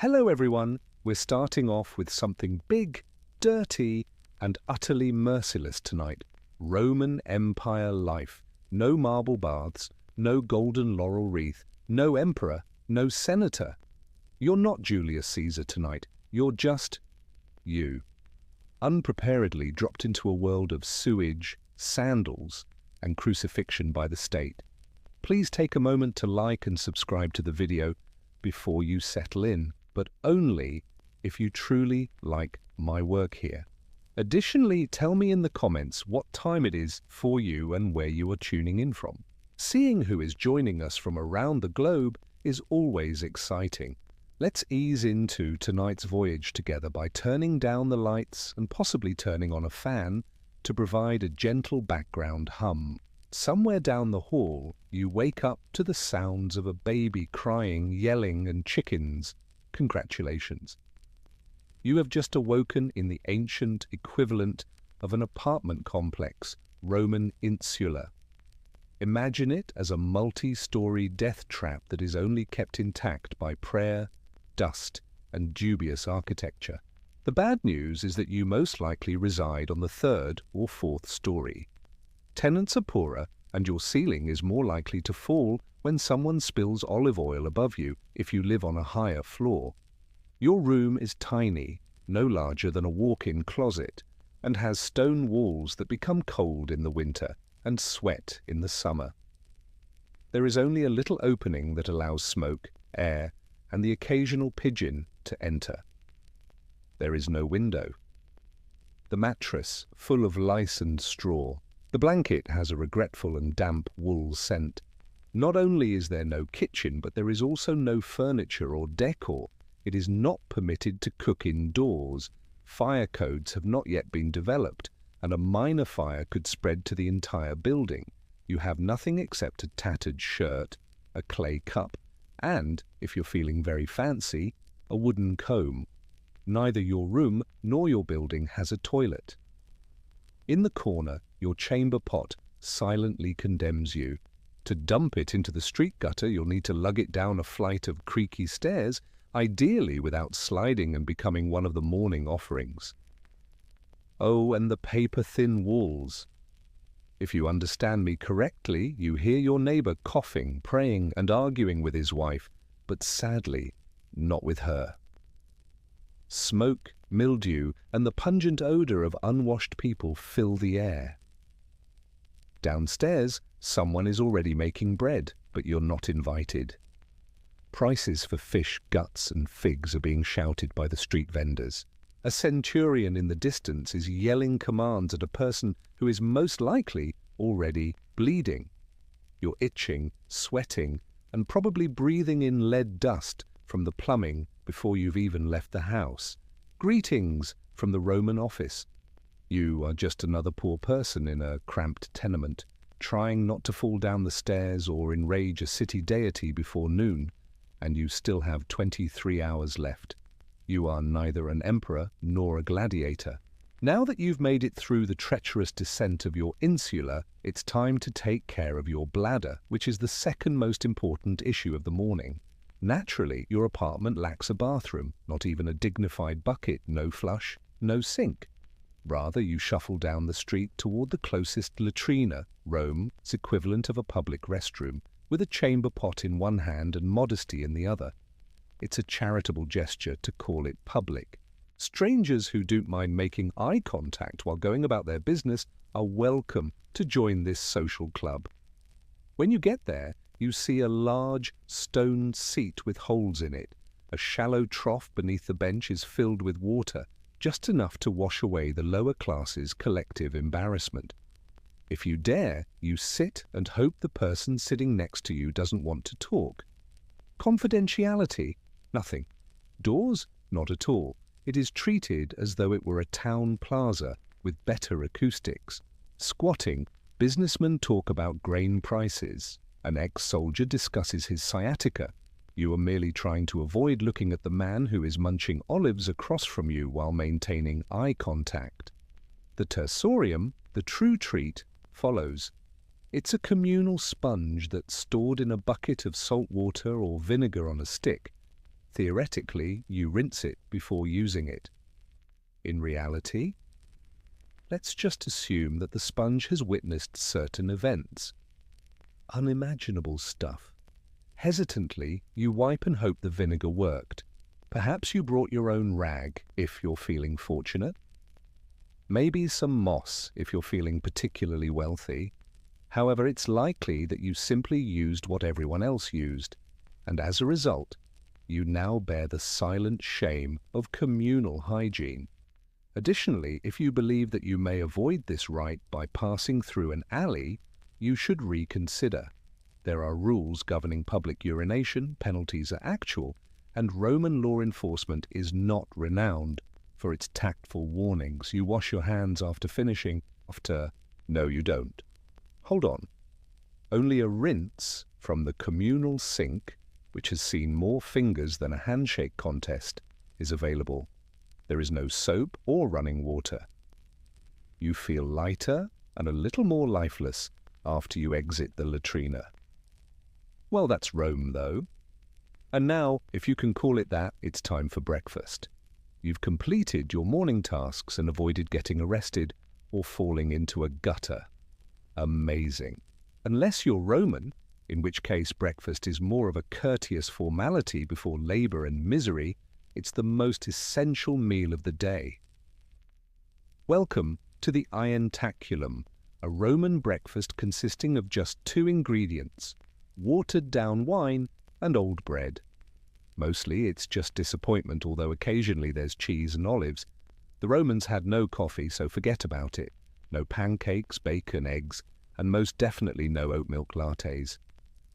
Hello everyone, we're starting off with something big, dirty, and utterly merciless tonight. Roman Empire life. No marble baths, no golden laurel wreath, no emperor, no senator. You're not Julius Caesar tonight, you're just you. Unpreparedly dropped into a world of sewage, sandals, and crucifixion by the state. Please take a moment to like and subscribe to the video before you settle in, but only if you truly like my work here. Additionally, tell me in the comments what time it is for you and where you are tuning in from. Seeing who is joining us from around the globe is always exciting. Let's ease into tonight's voyage together by turning down the lights and possibly turning on a fan to provide a gentle background hum. Somewhere down the hall, you wake up to the sounds of a baby crying, yelling, and chickens. Congratulations. You have just awoken in the ancient equivalent of an apartment complex, Roman insula. Imagine it as a multi-story death trap that is only kept intact by prayer, dust, and dubious architecture. The bad news is that you most likely reside on the third or fourth story. Tenants are poorer, and your ceiling is more likely to fall when someone spills olive oil above you if you live on a higher floor. Your room is tiny, no larger than a walk-in closet, and has stone walls that become cold in the winter and sweat in the summer. There is only a little opening that allows smoke, air, and the occasional pigeon to enter. There is no window. The mattress, full of lice and straw. The blanket has a regretful and damp wool scent. Not only is there no kitchen, but there is also no furniture or decor. It is not permitted to cook indoors. Fire codes have not yet been developed, and a minor fire could spread to the entire building. You have nothing except a tattered shirt, a clay cup, and, if you're feeling very fancy, a wooden comb. Neither your room nor your building has a toilet. In the corner, your chamber pot silently condemns you. To dump it into the street gutter, you'll need to lug it down a flight of creaky stairs, ideally without sliding and becoming one of the morning offerings. Oh, and the paper-thin walls. If you understand me correctly, you hear your neighbor coughing, praying, and arguing with his wife, but sadly, not with her. Smoke, mildew, and the pungent odor of unwashed people fill the air. Downstairs, someone is already making bread, but you're not invited. Prices for fish, guts, and figs are being shouted by the street vendors. A centurion in the distance is yelling commands at a person who is most likely already bleeding. You're itching, sweating, and probably breathing in lead dust from the plumbing before you've even left the house. Greetings from the Roman office. You are just another poor person in a cramped tenement, trying not to fall down the stairs or enrage a city deity before noon, and you still have 23 hours left. You are neither an emperor nor a gladiator. Now that you've made it through the treacherous descent of your insula, it's time to take care of your bladder, which is the second most important issue of the morning. Naturally, your apartment lacks a bathroom, not even a dignified bucket, no flush, no sink. Rather, you shuffle down the street toward the closest latrina, Rome's equivalent of a public restroom, with a chamber pot in one hand and modesty in the other. It's a charitable gesture to call it public. Strangers who don't mind making eye contact while going about their business are welcome to join this social club. When you get there, you see a large stone seat with holes in it. A shallow trough beneath the bench is filled with water, just enough to wash away the lower class's collective embarrassment. If you dare, you sit and hope the person sitting next to you doesn't want to talk. Confidentiality? Nothing. Doors? Not at all. It is treated as though it were a town plaza with better acoustics. Squatting, businessmen talk about grain prices. An ex-soldier discusses his sciatica. You are merely trying to avoid looking at the man who is munching olives across from you while maintaining eye contact. The tersorium, the true treat, follows. It's a communal sponge that's stored in a bucket of salt water or vinegar on a stick. Theoretically, you rinse it before using it. In reality, let's just assume that the sponge has witnessed certain events. Unimaginable stuff. Hesitantly, you wipe and hope the vinegar worked. Perhaps you brought your own rag, if you're feeling fortunate. Maybe some moss, if you're feeling particularly wealthy. However, it's likely that you simply used what everyone else used, and as a result, you now bear the silent shame of communal hygiene. Additionally, if you believe that you may avoid this rite by passing through an alley, you should reconsider. There are rules governing public urination, penalties are actual, and Roman law enforcement is not renowned for its tactful warnings. You wash your hands after finishing. No, you don't. Hold on. Only a rinse from the communal sink, which has seen more fingers than a handshake contest, is available. There is no soap or running water. You feel lighter and a little more lifeless after you exit the latrina. Well, that's Rome, though. And now, if you can call it that, it's time for breakfast. You've completed your morning tasks and avoided getting arrested or falling into a gutter. Amazing. Unless you're Roman, in which case breakfast is more of a courteous formality before labor and misery, it's the most essential meal of the day. Welcome to the ientaculum, a Roman breakfast consisting of just 2 ingredients, watered-down wine and old bread. Mostly it's just disappointment, although occasionally there's cheese and olives. The Romans had no coffee, so forget about it. No pancakes, bacon, eggs, and most definitely no oat milk lattes.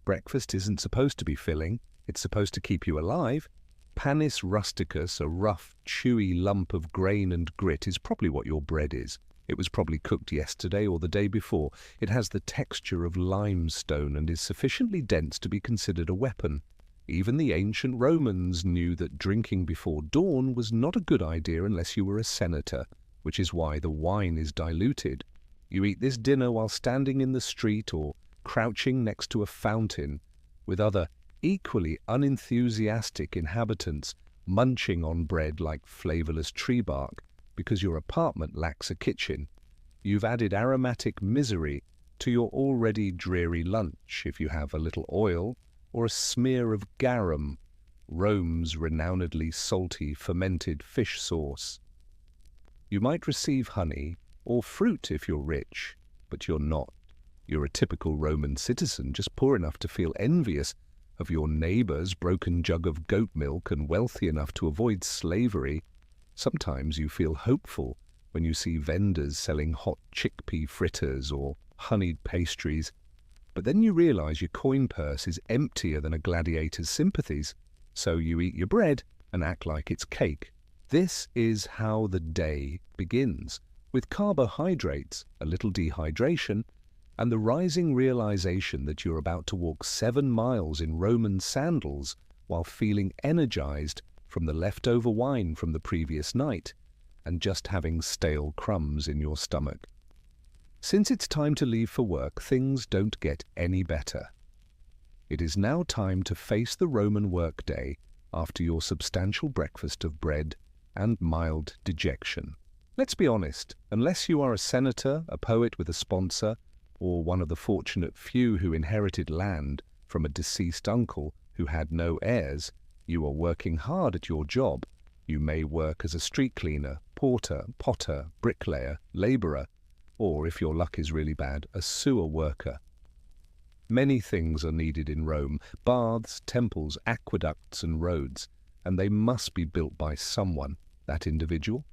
Breakfast isn't supposed to be filling, it's supposed to keep you alive. Panis rusticus, a rough, chewy lump of grain and grit, is probably what your bread is. It was probably cooked yesterday or the day before. It has the texture of limestone and is sufficiently dense to be considered a weapon. Even the ancient Romans knew that drinking before dawn was not a good idea unless you were a senator, which is why the wine is diluted. You eat this dinner while standing in the street or crouching next to a fountain, with other equally unenthusiastic inhabitants munching on bread like flavorless tree bark because your apartment lacks a kitchen. You've added aromatic misery to your already dreary lunch if you have a little oil or a smear of garum, Rome's renownedly salty fermented fish sauce. You might receive honey or fruit if you're rich, but you're not. You're a typical Roman citizen, just poor enough to feel envious of your neighbor's broken jug of goat milk and wealthy enough to avoid slavery. Sometimes you feel hopeful when you see vendors selling hot chickpea fritters or honeyed pastries, but then you realize your coin purse is emptier than a gladiator's sympathies, so you eat your bread and act like it's cake. This is how the day begins, with carbohydrates, a little dehydration, and the rising realization that you're about to walk 7 miles in Roman sandals while feeling energized from the leftover wine from the previous night and just having stale crumbs in your stomach. Since it's time to leave for work, things don't get any better. It is now time to face the Roman workday after your substantial breakfast of bread and mild dejection. Let's be honest, unless you are a senator, a poet with a sponsor, or one of the fortunate few who inherited land from a deceased uncle who had no heirs, you are working hard at your job. You may work as a street cleaner, porter, potter, bricklayer, laborer, or, if your luck is really bad, a sewer worker. Many things are needed in Rome: baths, temples, aqueducts, and roads, and they must be built by someone, that individual.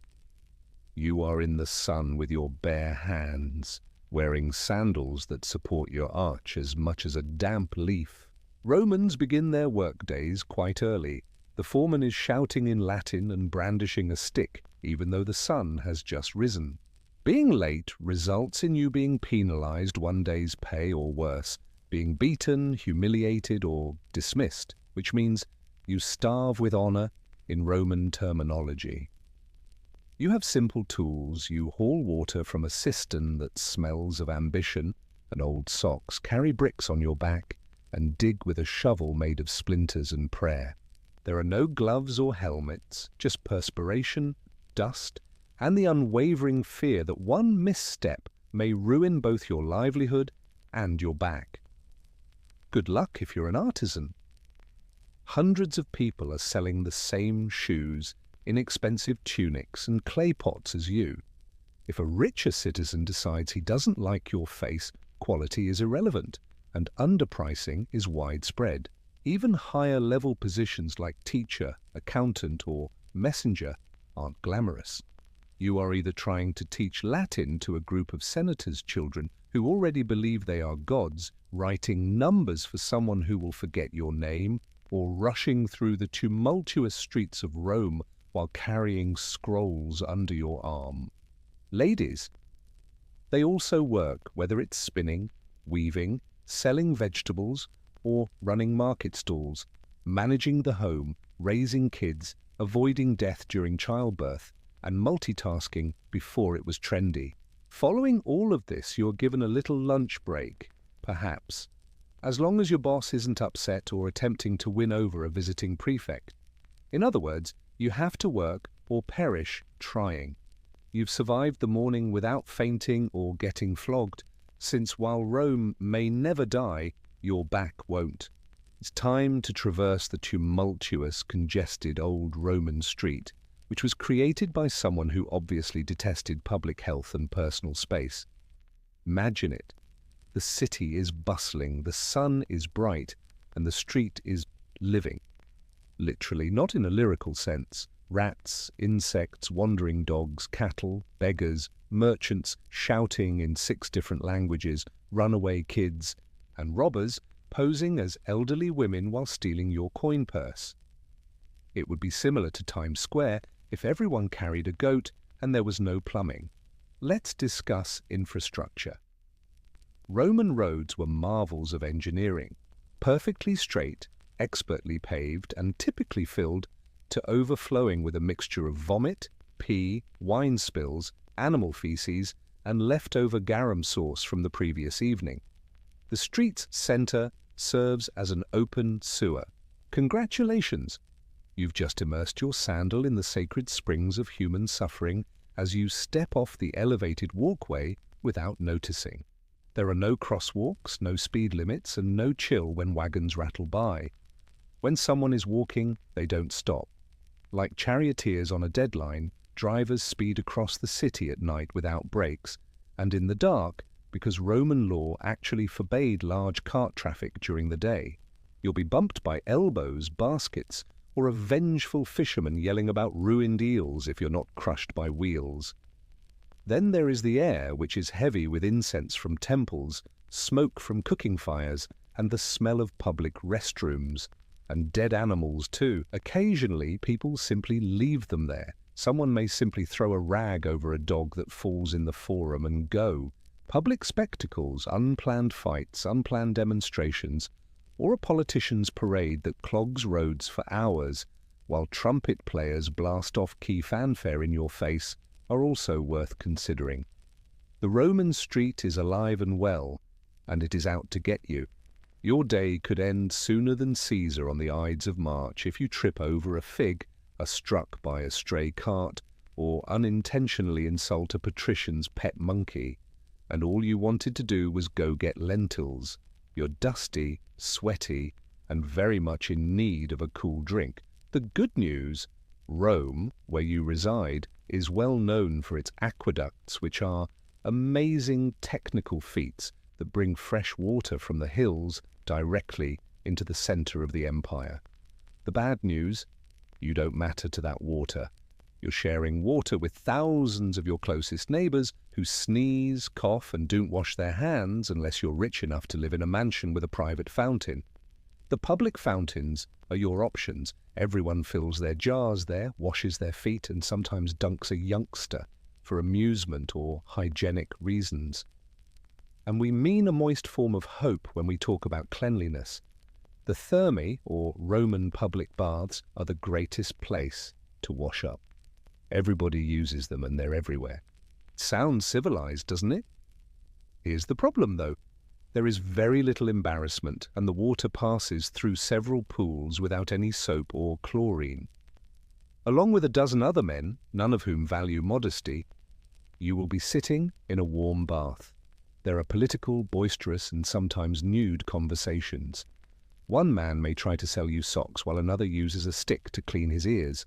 You are in the sun with your bare hands, wearing sandals that support your arch as much as a damp leaf. Romans begin their workdays quite early. The foreman is shouting in Latin and brandishing a stick, even though the sun has just risen. Being late results in you being penalized 1 day's pay or worse, being beaten, humiliated, or dismissed, which means you starve with honor in Roman terminology. You have simple tools. You haul water from a cistern that smells of ambition and old socks, carry bricks on your back, and dig with a shovel made of splinters and prayer. There are no gloves or helmets, just perspiration, dust, and the unwavering fear that one misstep may ruin both your livelihood and your back. Good luck if you're an artisan. Hundreds of people are selling the same shoes, inexpensive tunics, and clay pots as you. If a richer citizen decides he doesn't like your face, quality is irrelevant, and underpricing is widespread. Even higher-level positions like teacher, accountant, or messenger aren't glamorous. You are either trying to teach Latin to a group of senators' children who already believe they are gods, writing numbers for someone who will forget your name, or rushing through the tumultuous streets of Rome while carrying scrolls under your arm. Ladies, they also work, whether it's spinning, weaving, selling vegetables, or running market stalls, managing the home, raising kids, avoiding death during childbirth, and multitasking before it was trendy. Following all of this, you're given a little lunch break, perhaps, as long as your boss isn't upset or attempting to win over a visiting prefect. In other words, you have to work or perish trying. You've survived the morning without fainting or getting flogged, since while Rome may never die, your back won't. It's time to traverse the tumultuous, congested old Roman street, which was created by someone who obviously detested public health and personal space. Imagine it. The city is bustling, the sun is bright, and the street is living. Literally, not in a lyrical sense. Rats, insects, wandering dogs, cattle, beggars, merchants shouting in 6 different languages, runaway kids, and robbers posing as elderly women while stealing your coin purse. It would be similar to Times Square if everyone carried a goat and there was no plumbing. Let's discuss infrastructure. Roman roads were marvels of engineering, perfectly straight, expertly paved, and typically filled to overflowing with a mixture of vomit, pee, wine spills, animal feces, and leftover garum sauce from the previous evening. The street's center serves as an open sewer. Congratulations! You've just immersed your sandal in the sacred springs of human suffering as you step off the elevated walkway without noticing. There are no crosswalks, no speed limits, and no chill when wagons rattle by. When someone is walking, they don't stop. Like charioteers on a deadline, drivers speed across the city at night without brakes, and in the dark, because Roman law actually forbade large cart traffic during the day. You'll be bumped by elbows, baskets, or a vengeful fisherman yelling about ruined eels if you're not crushed by wheels. Then there is the air, which is heavy with incense from temples, smoke from cooking fires, and the smell of public restrooms. And dead animals too. Occasionally, people simply leave them there. Someone may simply throw a rag over a dog that falls in the forum and go. Public spectacles, unplanned fights, unplanned demonstrations, or a politician's parade that clogs roads for hours while trumpet players blast off key fanfare in your face are also worth considering. The Roman street is alive and well, and it is out to get you. Your day could end sooner than Caesar on the Ides of March if you trip over a fig, are struck by a stray cart, or unintentionally insult a patrician's pet monkey, and all you wanted to do was go get lentils. You're dusty, sweaty, and very much in need of a cool drink. The good news, Rome, where you reside, is well known for its aqueducts, which are amazing technical feats that bring fresh water from the hills directly into the center of the empire. The bad news, you don't matter to that water. You're sharing water with thousands of your closest neighbors who sneeze, cough, and don't wash their hands unless you're rich enough to live in a mansion with a private fountain. The public fountains are your options. Everyone fills their jars there, washes their feet, and sometimes dunks a youngster for amusement or hygienic reasons. And we mean a moist form of hope when we talk about cleanliness. The thermae, or Roman public baths, are the greatest place to wash up. Everybody uses them and they're everywhere. Sounds civilized, doesn't it? Here's the problem, though. There is very little embarrassment, and the water passes through several pools without any soap or chlorine. Along with a dozen other men, none of whom value modesty, you will be sitting in a warm bath. There are political, boisterous, and sometimes nude conversations. One man may try to sell you socks while another uses a stick to clean his ears.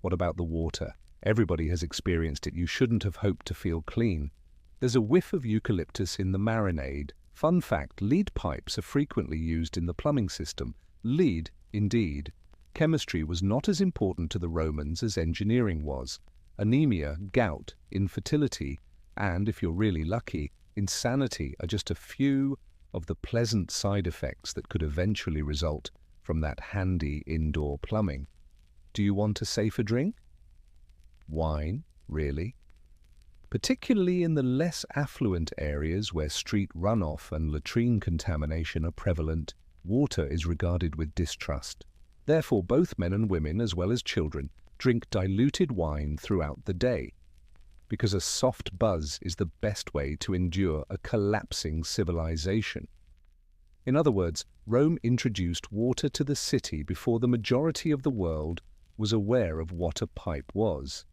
What about the water? Everybody has experienced it. You shouldn't have hoped to feel clean. There's a whiff of eucalyptus in the marinade. Fun fact, lead pipes are frequently used in the plumbing system. Lead, indeed. Chemistry was not as important to the Romans as engineering was. Anemia, gout, infertility, and, if you're really lucky, insanity are just a few of the pleasant side effects that could eventually result from that handy indoor plumbing. Do you want a safer drink? Wine, really? Particularly in the less affluent areas where street runoff and latrine contamination are prevalent, water is regarded with distrust. Therefore, both men and women, as well as children, drink diluted wine throughout the day, because a soft buzz is the best way to endure a collapsing civilization. In other words, Rome introduced water to the city before the majority of the world was aware of what a pipe was.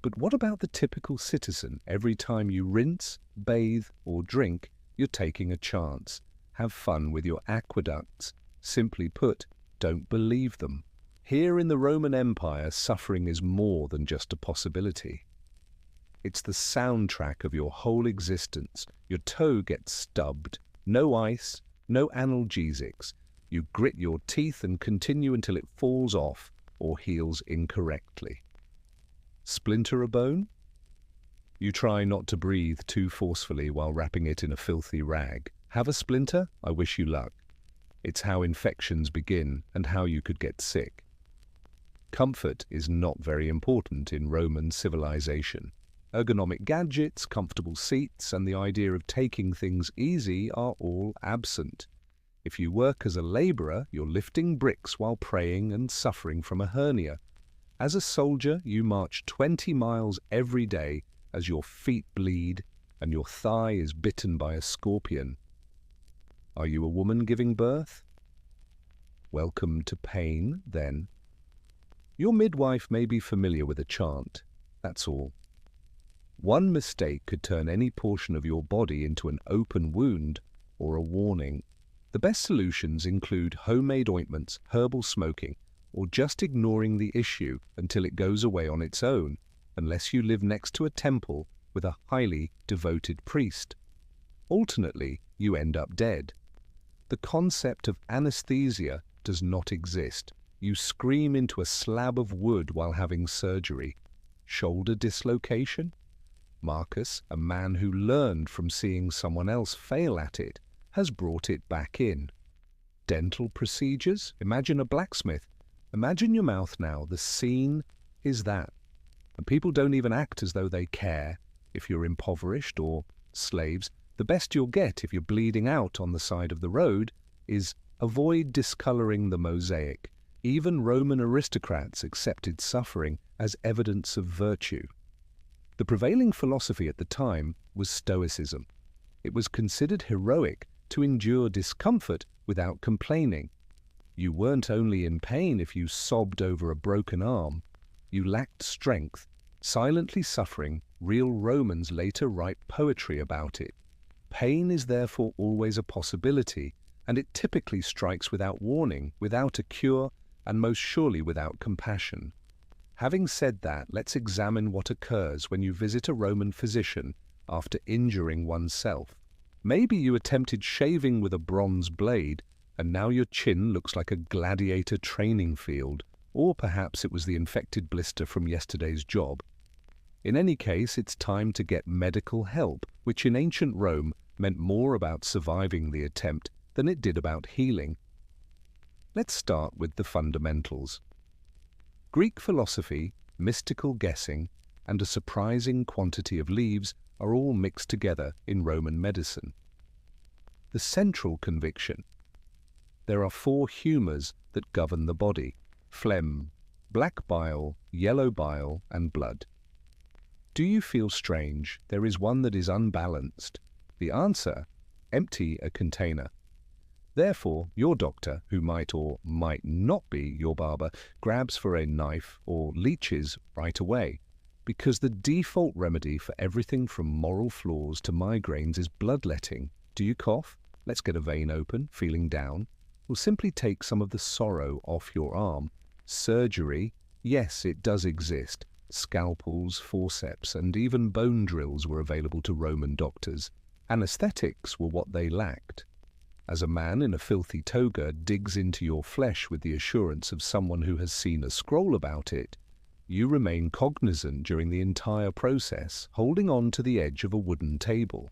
But what about the typical citizen? Every time you rinse, bathe, or drink, you're taking a chance. Have fun with your aqueducts. Simply put, don't believe them. Here in the Roman Empire, suffering is more than just a possibility. It's the soundtrack of your whole existence. Your toe gets stubbed. No ice, no analgesics. You grit your teeth and continue until it falls off or heals incorrectly. Splinter a bone? You try not to breathe too forcefully while wrapping it in a filthy rag. Have a splinter? I wish you luck. It's how infections begin and how you could get sick. Comfort is not very important in Roman civilization. Ergonomic gadgets, comfortable seats, and the idea of taking things easy are all absent. If you work as a laborer, you're lifting bricks while praying and suffering from a hernia. As a soldier, you march 20 miles every day as your feet bleed and your thigh is bitten by a scorpion. Are you a woman giving birth? Welcome to pain, then. Your midwife may be familiar with a chant, that's all. One mistake could turn any portion of your body into an open wound or a warning. The best solutions include homemade ointments, herbal smoking, or just ignoring the issue until it goes away on its own, unless you live next to a temple with a highly devoted priest. Alternately, you end up dead. The concept of anesthesia does not exist. You scream into a slab of wood while having surgery. Shoulder dislocation? Marcus, a man who learned from seeing someone else fail at it, has brought it back in. Dental procedures? Imagine a blacksmith. Imagine your mouth now. The scene is that. And people don't even act as though they care. If you're impoverished or slaves, the best you'll get if you're bleeding out on the side of the road is avoid discoloring the mosaic. Even Roman aristocrats accepted suffering as evidence of virtue. The prevailing philosophy at the time was Stoicism. It was considered heroic to endure discomfort without complaining. You weren't only in pain if you sobbed over a broken arm. You lacked strength. Silently suffering, real Romans later write poetry about it. Pain is therefore always a possibility, and it typically strikes without warning, without a cure, and most surely without compassion. Having said that, let's examine what occurs when you visit a Roman physician after injuring oneself. Maybe you attempted shaving with a bronze blade, and now your chin looks like a gladiator training field, or perhaps it was the infected blister from yesterday's job. In any case, it's time to get medical help, which in ancient Rome meant more about surviving the attempt than it did about healing. Let's start with the fundamentals. Greek philosophy, mystical guessing, and a surprising quantity of leaves are all mixed together in Roman medicine. The central conviction. There are 4 humours that govern the body: phlegm, black bile, yellow bile, and blood. Do you feel strange? There is one that is unbalanced. The answer? empty a container. Therefore, your doctor, who might or might not be your barber, grabs for a knife or leeches right away, because the default remedy for everything from moral flaws to migraines is bloodletting. Do you cough? Let's get a vein open, feeling down. We'll simply take some of the sorrow off your arm. Surgery, yes, it does exist. Scalpels, forceps, and even bone drills were available to Roman doctors. Anesthetics were what they lacked. As a man in a filthy toga digs into your flesh with the assurance of someone who has seen a scroll about it, you remain cognizant during the entire process, holding on to the edge of a wooden table.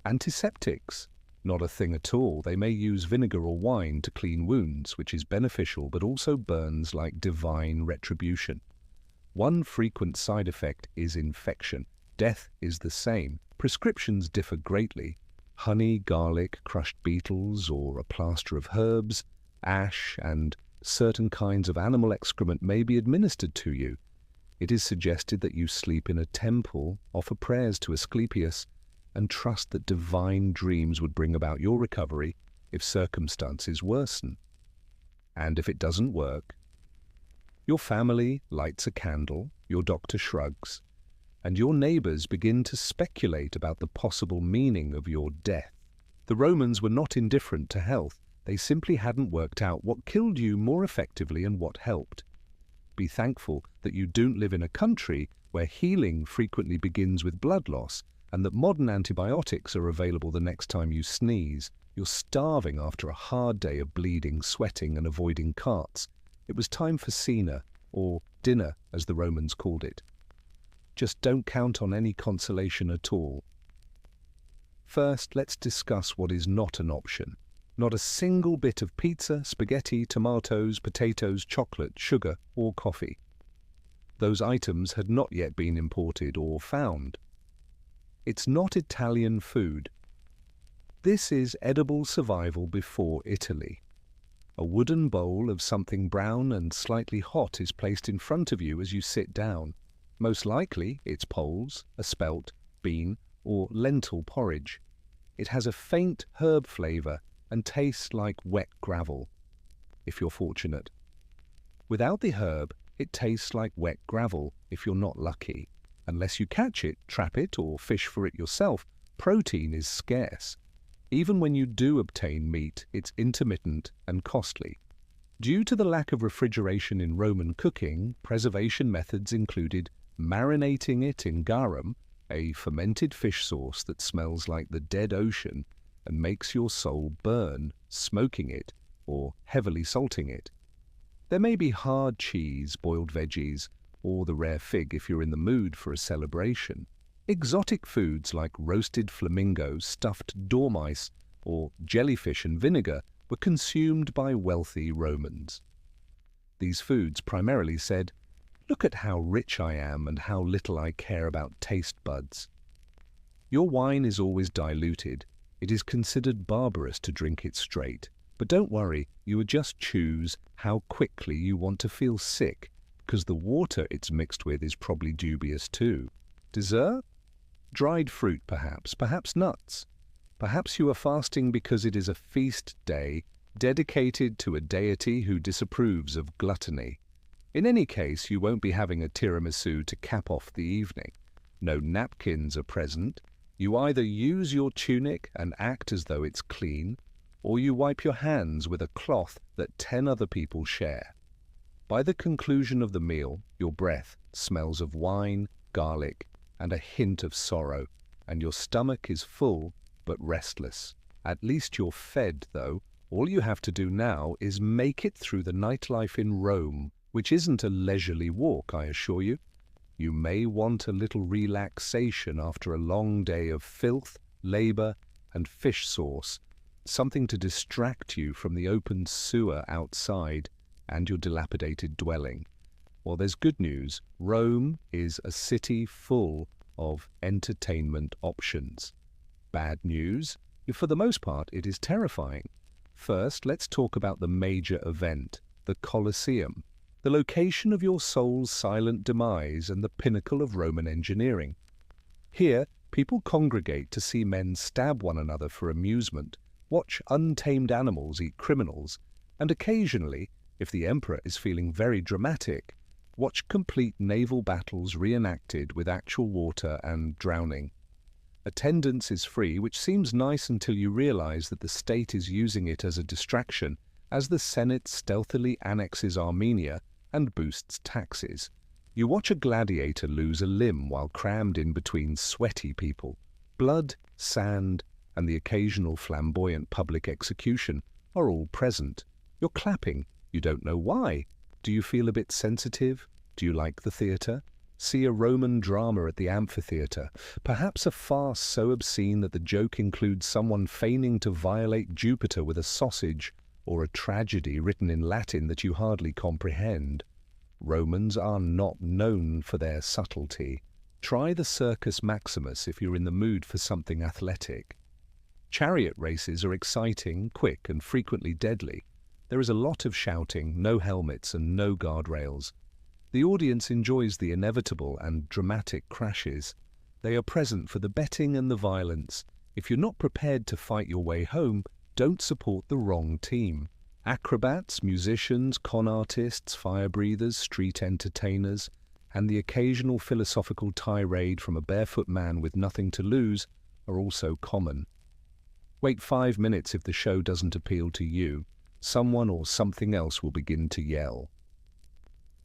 Antiseptics? Not a thing at all. They may use vinegar or wine to clean wounds, which is beneficial but also burns like divine retribution. One frequent side effect is infection. Death is the same. Prescriptions differ greatly. Honey, garlic, crushed beetles, or a plaster of herbs, ash, and certain kinds of animal excrement may be administered to you. It is suggested that you sleep in a temple, offer prayers to Asclepius, and trust that divine dreams would bring about your recovery if circumstances worsen. And if it doesn't work, your family lights a candle, your doctor shrugs, and your neighbors begin to speculate about the possible meaning of your death. The Romans were not indifferent to health. They simply hadn't worked out what killed you more effectively and what helped. Be thankful that you don't live in a country where healing frequently begins with blood loss and that modern antibiotics are available the next time you sneeze. You're starving after a hard day of bleeding, sweating, and avoiding carts. It was time for cena, or dinner as the Romans called it. Just don't count on any consolation at all. First, let's discuss what is not an option. Not a single bit of pizza, spaghetti, tomatoes, potatoes, chocolate, sugar, or coffee. Those items had not yet been imported or found. It's not Italian food. This is edible survival before Italy. A wooden bowl of something brown and slightly hot is placed in front of you as you sit down. Most likely, it's poles, a spelt, bean, or lentil porridge. It has a faint herb flavor and tastes like wet gravel, if you're fortunate. Without the herb, it tastes like wet gravel if you're not lucky. Unless you catch it, trap it, or fish for it yourself, protein is scarce. Even when you do obtain meat, it's intermittent and costly. Due to the lack of refrigeration in Roman cooking, preservation methods included marinating it in garum, a fermented fish sauce that smells like the dead ocean and makes your soul burn, smoking it, or heavily salting it. There may be hard cheese, boiled veggies, or the rare fig if you're in the mood for a celebration. Exotic foods like roasted flamingos, stuffed dormice, or jellyfish and vinegar were consumed by wealthy Romans. These foods primarily said, "Look at how rich I am and how little I care about taste buds." Your wine is always diluted. It is considered barbarous to drink it straight. But don't worry, you would just choose how quickly you want to feel sick, because the water it's mixed with is probably dubious too. Dessert? Dried fruit perhaps nuts. Perhaps you are fasting because it is a feast day dedicated to a deity who disapproves of gluttony. In any case, you won't be having a tiramisu to cap off the evening. No napkins are present. You either use your tunic and act as though it's clean, or you wipe your hands with a cloth that 10 other people share. By the conclusion of the meal, your breath smells of wine, garlic, and a hint of sorrow, and your stomach is full but restless. At least you're fed, though. All you have to do now is make it through the nightlife in Rome, which isn't a leisurely walk, I assure you. You may want a little relaxation after a long day of filth, labor, and fish sauce, something to distract you from the open sewer outside and your dilapidated dwelling. Well, there's good news. Rome is a city full of entertainment options. Bad news? For the most part, it is terrifying. First, let's talk about the major event, the Colosseum, the location of your soul's silent demise and the pinnacle of Roman engineering. Here, People congregate to see men stab one another for amusement, watch untamed animals eat criminals, and occasionally, if the emperor is feeling very dramatic, watch complete naval battles reenacted with actual water and drowning. Attendance is free, which seems nice until you realize that the state is using it as a distraction as the Senate stealthily annexes Armenia and boosts taxes. You watch a gladiator lose a limb while crammed in between sweaty people. Blood, sand, and the occasional flamboyant public execution are all present. You're clapping. You don't know why. Do you feel a bit sensitive? Do you like the theatre? See a Roman drama at the amphitheatre, perhaps a farce so obscene that the joke includes someone feigning to violate Jupiter with a sausage, or a tragedy written in Latin that you hardly comprehend. Romans are not known for their subtlety. Try the Circus Maximus if you're in the mood for something athletic. Chariot races are exciting, quick, and frequently deadly. There is a lot of shouting, no helmets, and no guardrails. The audience enjoys the inevitable and dramatic crashes. They are present for the betting and the violence. If you're not prepared to fight your way home, don't support the wrong team. Acrobats, musicians, con artists, fire breathers, street entertainers, and the occasional philosophical tirade from a barefoot man with nothing to lose are also common. Wait 5 minutes if the show doesn't appeal to you. Someone or something else will begin to yell.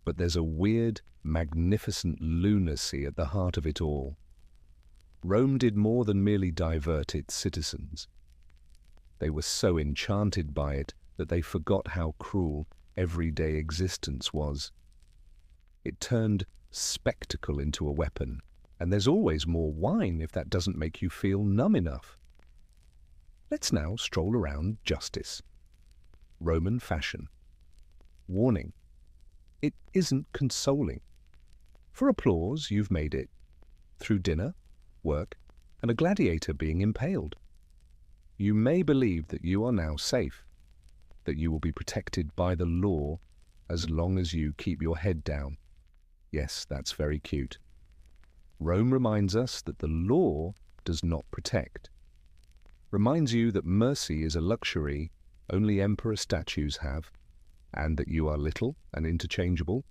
But there's a weird, magnificent lunacy at the heart of it all. Rome did more than merely divert its citizens. They were so enchanted by it that they forgot how cruel everyday existence was. It turned spectacle into a weapon, and there's always more wine if that doesn't make you feel numb enough. Let's now stroll around justice. Roman fashion. Warning. It isn't consoling. For applause, you've made it. Through dinner, work, and a gladiator being impaled. You may believe that you are now safe, that you will be protected by the law as long as you keep your head down. Yes, that's very cute. Rome reminds us that the law does not protect. Reminds you that mercy is a luxury only emperor statues have, and that you are little and interchangeable.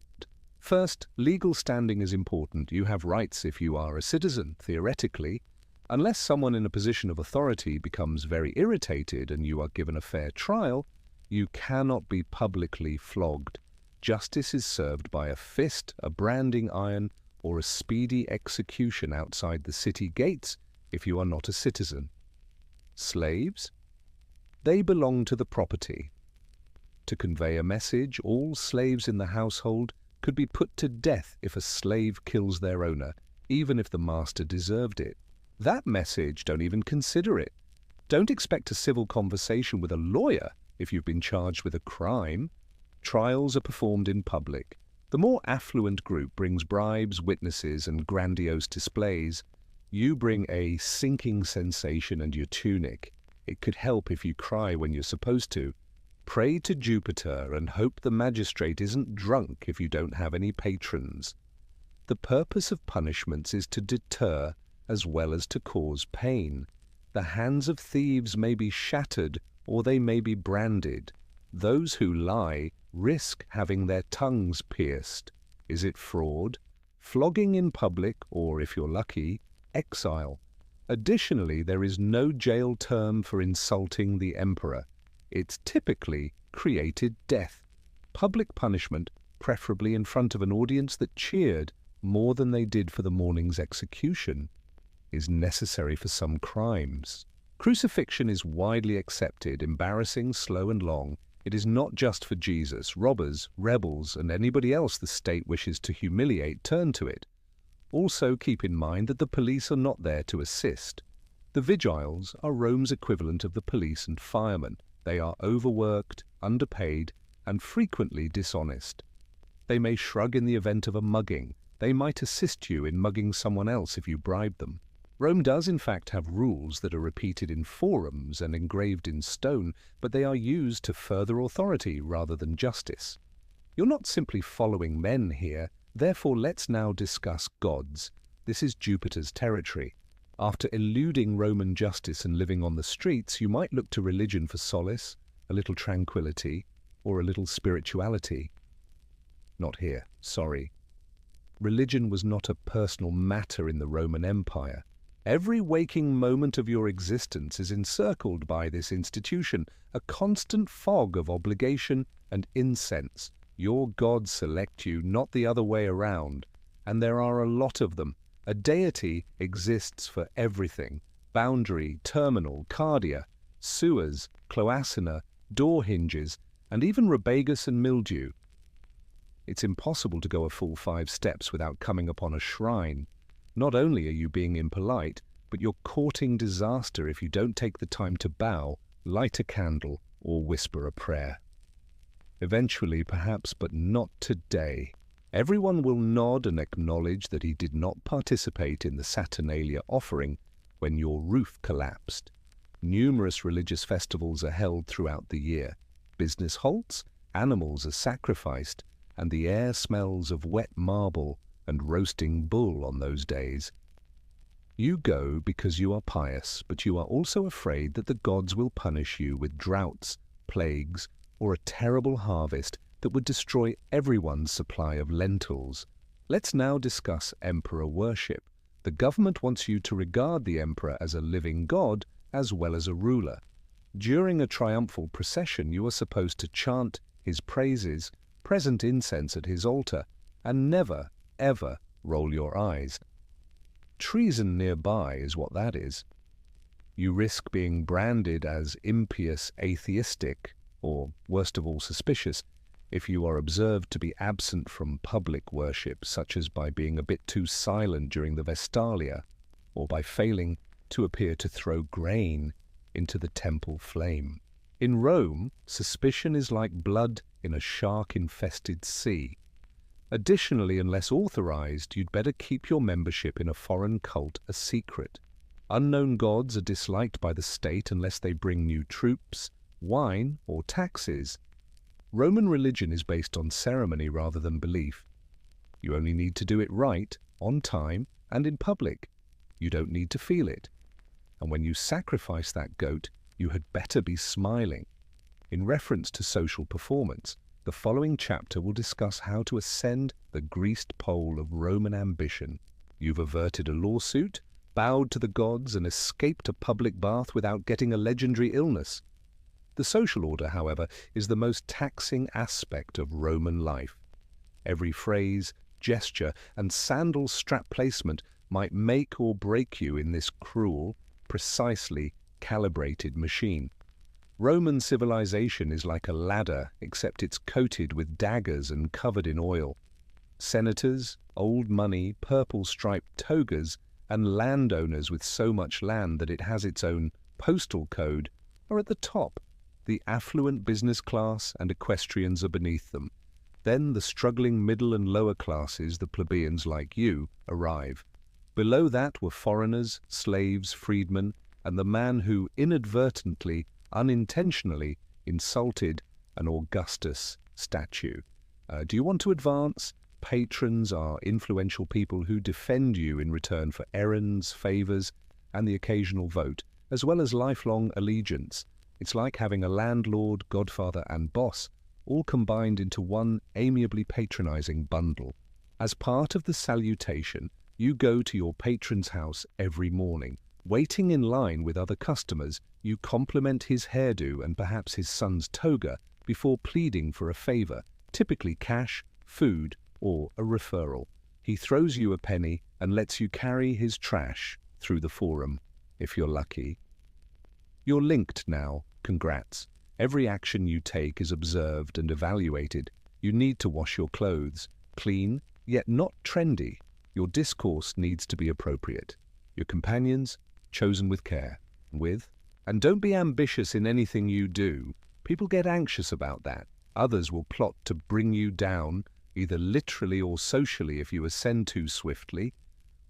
First, legal standing is important. You have rights if you are a citizen, theoretically, unless someone in a position of authority becomes very irritated and you are given a fair trial. You cannot be publicly flogged. Justice is served by a fist, a branding iron, or a speedy execution outside the city gates if you are not a citizen. Slaves? They belong to the property. To convey a message, all slaves in the household could be put to death if a slave kills their owner, even if the master deserved it. That message, don't even consider it. Don't expect a civil conversation with a lawyer if you've been charged with a crime. Trials are performed in public. The more affluent group brings bribes, witnesses, and grandiose displays. You bring a sinking sensation and your tunic. It could help if you cry when you're supposed to. Pray to Jupiter and hope the magistrate isn't drunk if you don't have any patrons. The purpose of punishments is to deter as well as to cause pain. The hands of thieves may be shattered or they may be branded. Those who lie risk having their tongues pierced. Is it fraud? Flogging in public, or if you're lucky, exile. Additionally, there is no jail term for insulting the emperor. It's typically created death. Public punishment, preferably in front of an audience that cheered more than they did for the morning's execution, is necessary for some crimes. Crucifixion is widely accepted, embarrassing, slow and long. It is not just for Jesus. Robbers, rebels, and anybody else the state wishes to humiliate turn to it. Also keep in mind that the police are not there to assist. The vigiles are Rome's equivalent of the police and firemen. They are overworked, underpaid, and frequently dishonest. They may shrug in the event of a mugging. They might assist you in mugging someone else if you bribe them. Rome does in fact have rules that are repeated in forums and engraved in stone, but they are used to further authority rather than justice. You're not simply following men here, therefore let's now discuss gods. This is Jupiter's territory. After eluding Roman justice and living on the streets, you might look to religion for solace, a little tranquility, or a little spirituality. Not here, sorry. Religion was not a personal matter in the Roman Empire. Every waking moment of your existence is encircled by this institution, a constant fog of obligation and incense. Your gods select you, not the other way around, and there are a lot of them. A deity exists for everything: boundary, terminal, cardia, sewers, cloacina, door hinges, and even rubegus and mildew. It's impossible to go a full 5 steps without coming upon a shrine. Not only are you being impolite, but you're courting disaster if you don't take the time to bow, light a candle, or whisper a prayer. Eventually, perhaps, but not today. Everyone will nod and acknowledge that he did not participate in the Saturnalia offering when your roof collapsed. Numerous religious festivals are held throughout the year. Business halts, animals are sacrificed, and the air smells of wet marble and roasting bull on those days. You go because you are pious, but you are also afraid that the gods will punish you with droughts, plagues, or a terrible harvest that would destroy everyone's supply of lentils. Let's now discuss emperor worship. The government wants you to regard the emperor as a living god as well as a ruler. During a triumphal procession, you are supposed to chant his praises, present incense at his altar, and never, ever roll your eyes. Treason nearby is what that is. You risk being branded as impious, atheistic, or worst of all suspicious, if you are observed to be absent from public worship, such as by being a bit too silent during the Vestalia, or by failing to appear to throw grain into the temple flame. In Rome, suspicion is like blood in a shark-infested sea. Additionally, unless authorized, you'd better keep your membership in a foreign cult a secret. Unknown gods are disliked by the state unless they bring new troops, wine, or taxes. Roman religion is based on ceremony rather than belief. You only need to do it right, on time, and in public. You don't need to feel it. And when you sacrifice that goat, you had better be smiling. In reference to social performance, the following chapter will discuss how to ascend the greased pole of Roman ambition. You've averted a lawsuit, bowed to the gods, and escaped a public bath without getting a legendary illness. The social order, however, is the most taxing aspect of Roman life. Every phrase, gesture, and sandal strap placement might make or break you in this cruel, precisely calibrated machine. Roman civilization is like a ladder, except it's coated with daggers and covered in oil. Senators, old money, purple-striped togas, and landowners with so much land that it has its own postal code are at the top. The affluent business class and equestrians are beneath them. Then the struggling middle and lower classes, the plebeians like you, arrive. Below that were foreigners, slaves, freedmen, and the man who inadvertently, unintentionally insulted an Augustus statue. Do you want to advance? Patrons are influential people who defend you in return for errands, favors, and the occasional vote, as well as lifelong allegiance. It's like having a landlord, godfather, and boss, all combined into one amiably patronizing bundle. As part of the salutation, you go to your patron's house every morning. Waiting in line with other customers, you compliment his hairdo and perhaps his son's toga before pleading for a favor, typically cash, food, or a referral. He throws you a penny and lets you carry his trash through the forum, if you're lucky. You're linked now, congrats. Every action you take is observed and evaluated. You need to wash your clothes, clean, yet not trendy. Your discourse needs to be appropriate. Your companions, chosen with care. And don't be ambitious in anything you do. People get anxious about that. Others will plot to bring you down, either literally or socially if you ascend too swiftly.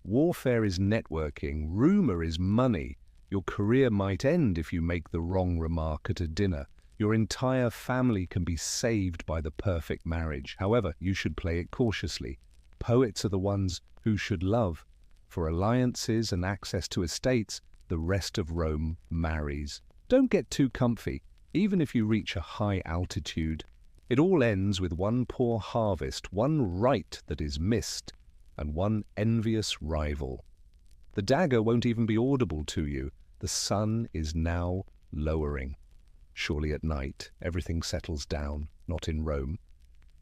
Warfare is networking. Rumor is money. Your career might end if you make the wrong remark at a dinner. Your entire family can be saved by the perfect marriage. However, you should play it cautiously. Poets are the ones who should love. For alliances and access to estates, the rest of Rome marries. Don't get too comfy, even if you reach a high altitude. It all ends with one poor harvest, one right that is missed, and one envious rival. The dagger won't even be audible to you. The sun is now lowering. Surely at night everything settles down, not in Rome.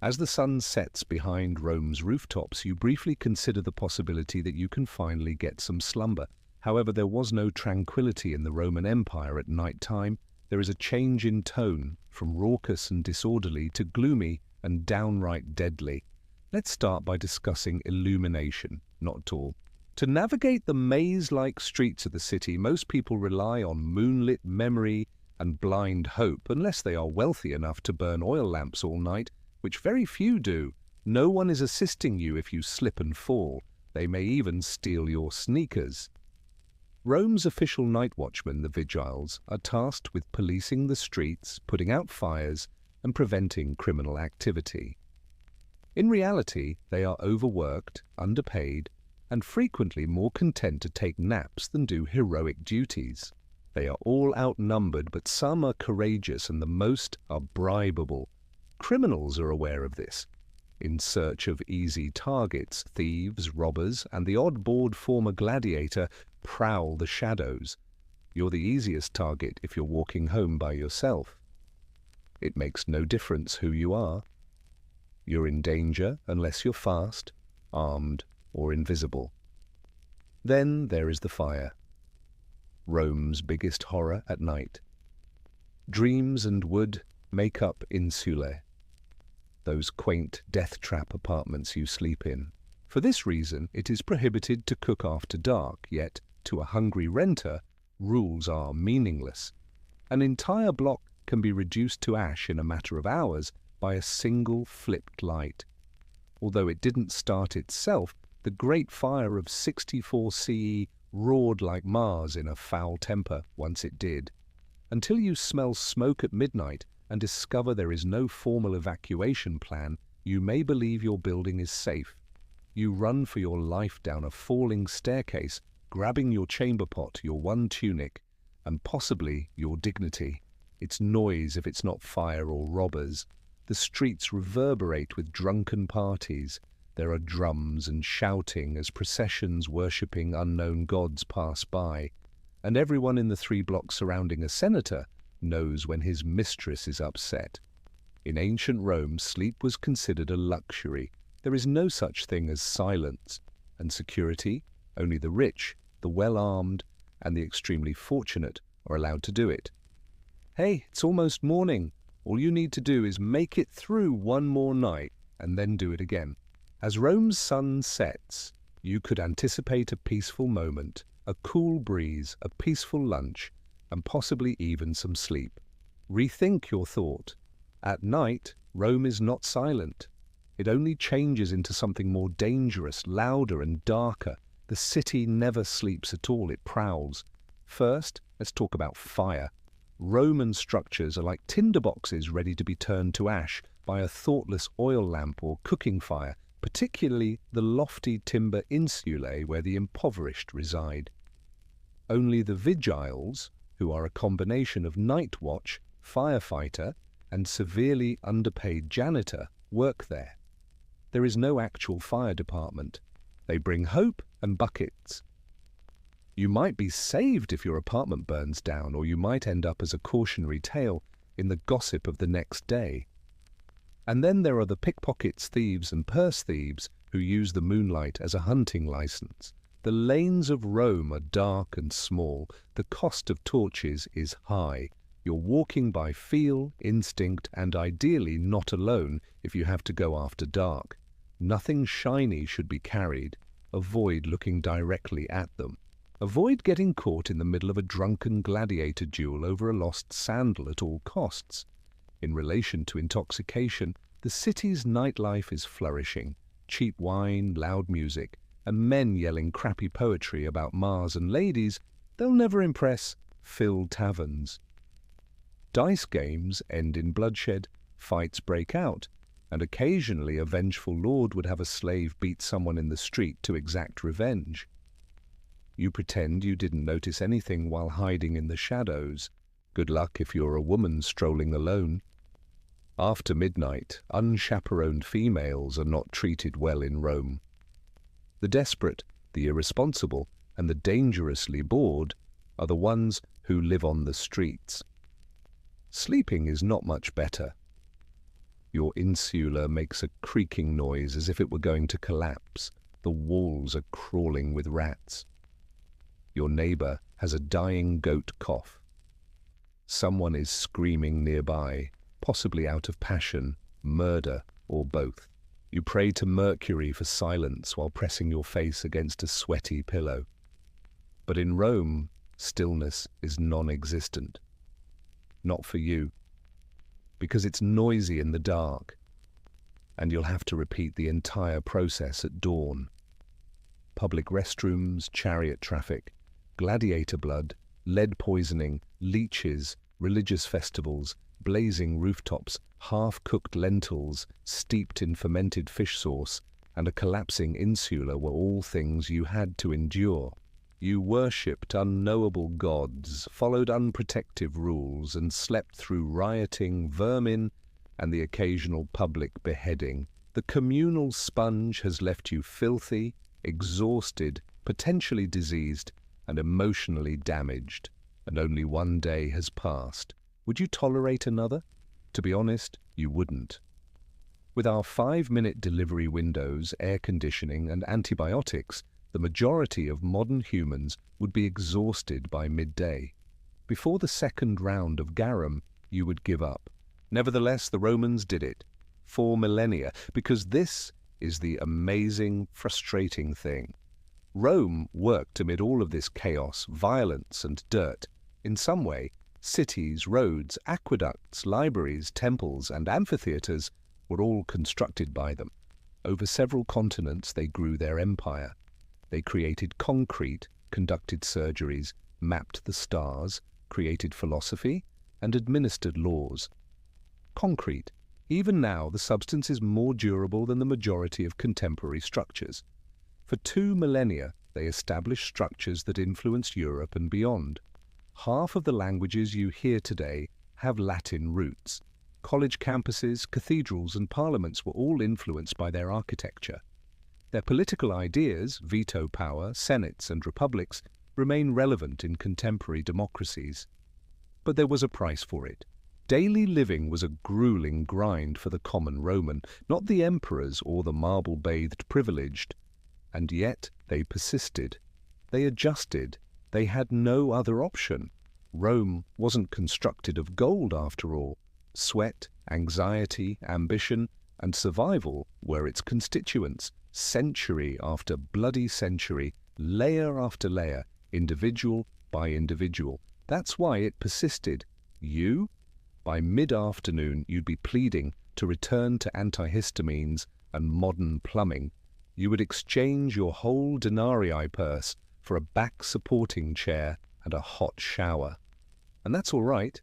As the sun sets behind Rome's rooftops, you briefly consider the possibility that you can finally get some slumber. However, there was no tranquility in the Roman Empire at night time. There is a change in tone, from raucous and disorderly to gloomy and downright deadly. Let's start by discussing illumination, not at all. To navigate the maze-like streets of the city, most people rely on moonlit memory and blind hope, unless they are wealthy enough to burn oil lamps all night, which very few do. No one is assisting you if you slip and fall. They may even steal your sneakers. Rome's official night watchmen, the vigiles, are tasked with policing the streets, putting out fires, and preventing criminal activity. In reality, they are overworked, underpaid, and frequently more content to take naps than do heroic duties. They are all outnumbered, but some are courageous and the most are bribable. Criminals are aware of this. In search of easy targets, thieves, robbers, and the odd-board former gladiator prowl the shadows. You're the easiest target if you're walking home by yourself. It makes no difference who you are. You're in danger unless you're fast, armed, or invisible. Then there is the fire. Rome's biggest horror at night. Dreams and wood make up insulae, those quaint death-trap apartments you sleep in. For this reason, it is prohibited to cook after dark, yet, to a hungry renter, rules are meaningless. An entire block can be reduced to ash in a matter of hours by a single flipped light. Although it didn't start itself, the Great Fire of 64 CE roared like Mars in a foul temper once it did. Until you smell smoke at midnight and discover there is no formal evacuation plan, you may believe your building is safe. You run for your life down a falling staircase, grabbing your chamber pot, your one tunic, and possibly your dignity. It's noise if it's not fire or robbers. The streets reverberate with drunken parties. There are drums and shouting as processions worshipping unknown gods pass by, and everyone in the 3 blocks surrounding a senator knows when his mistress is upset. In ancient Rome, sleep was considered a luxury. There is no such thing as silence and security. Only the rich, the well-armed, and the extremely fortunate are allowed to do it. Hey, it's almost morning. All you need to do is make it through one more night and then do it again. As Rome's sun sets, you could anticipate a peaceful moment, a cool breeze, a peaceful lunch, and possibly even some sleep. Rethink your thought. At night, Rome is not silent. It only changes into something more dangerous, louder and darker. The city never sleeps at all, it prowls. First, let's talk about fire. Roman structures are like tinderboxes ready to be turned to ash by a thoughtless oil lamp or cooking fire, particularly the lofty timber insulae where the impoverished reside. Only the vigiles, who are a combination of night watch, firefighter, and severely underpaid janitor, work there. There is no actual fire department. They bring hope and buckets. You might be saved if your apartment burns down, or you might end up as a cautionary tale in the gossip of the next day. And then there are the pickpockets, thieves, and purse thieves who use the moonlight as a hunting license. The lanes of Rome are dark and small. The cost of torches is high. You're walking by feel, instinct, and ideally not alone if you have to go after dark. Nothing shiny should be carried. Avoid looking directly at them. Avoid getting caught in the middle of a drunken gladiator duel over a lost sandal at all costs. In relation to intoxication, the city's nightlife is flourishing. Cheap wine, loud music, and men yelling crappy poetry about Mars and ladies, they'll never impress filled taverns. Dice games end in bloodshed, fights break out, and occasionally a vengeful lord would have a slave beat someone in the street to exact revenge. You pretend you didn't notice anything while hiding in the shadows. Good luck if you're a woman strolling alone. After midnight, unchaperoned females are not treated well in Rome. The desperate, the irresponsible, and the dangerously bored are the ones who live on the streets. Sleeping is not much better. Your insula makes a creaking noise as if it were going to collapse. The walls are crawling with rats. Your neighbor has a dying goat cough. Someone is screaming nearby, possibly out of passion, murder, or both. You pray to Mercury for silence while pressing your face against a sweaty pillow. But in Rome, stillness is non-existent. Not for you, because it's noisy in the dark, and you'll have to repeat the entire process at dawn. Public restrooms, chariot traffic, gladiator blood, lead poisoning, leeches, religious festivals, blazing rooftops, half-cooked lentils steeped in fermented fish sauce, and a collapsing insula were all things you had to endure. You worshipped unknowable gods, followed unprotective rules, and slept through rioting, vermin, and the occasional public beheading. The communal sponge has left you filthy, exhausted, potentially diseased, and emotionally damaged. And only one day has passed. Would you tolerate another? To be honest, you wouldn't. With our 5-minute delivery windows, air conditioning, and antibiotics, the majority of modern humans would be exhausted by midday. Before the second round of garum, you would give up. Nevertheless, the Romans did it. 4 millennia, because this is the amazing, frustrating thing. Rome worked amid all of this chaos, violence, and dirt. In some way, cities, roads, aqueducts, libraries, temples, and amphitheaters were all constructed by them. Over several continents, they grew their empire. They created concrete, conducted surgeries, mapped the stars, created philosophy, and administered laws. Concrete. Even now, the substance is more durable than the majority of contemporary structures. For 2 millennia, they established structures that influenced Europe and beyond. Half of the languages you hear today have Latin roots. College campuses, cathedrals, and parliaments were all influenced by their architecture. Their political ideas, veto power, senates, and republics, remain relevant in contemporary democracies. But there was a price for it. Daily living was a grueling grind for the common Roman, not the emperors or the marble-bathed privileged. And yet they persisted. They adjusted. They had no other option. Rome wasn't constructed of gold after all. Sweat, anxiety, ambition, and survival were its constituents. Century after bloody century, layer after layer, individual by individual. That's why it persisted. You? By mid-afternoon, you'd be pleading to return to antihistamines and modern plumbing. You would exchange your whole denarii purse for a back-supporting chair and a hot shower. And that's all right.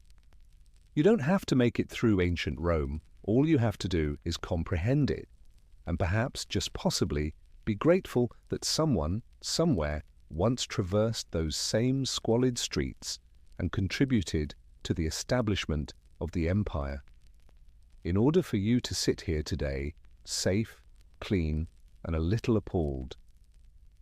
You don't have to make it through ancient Rome. All you have to do is comprehend it. And perhaps, just possibly, be grateful that someone, somewhere, once traversed those same squalid streets and contributed to the establishment of the empire. In order for you to sit here today, safe, clean, and a little appalled.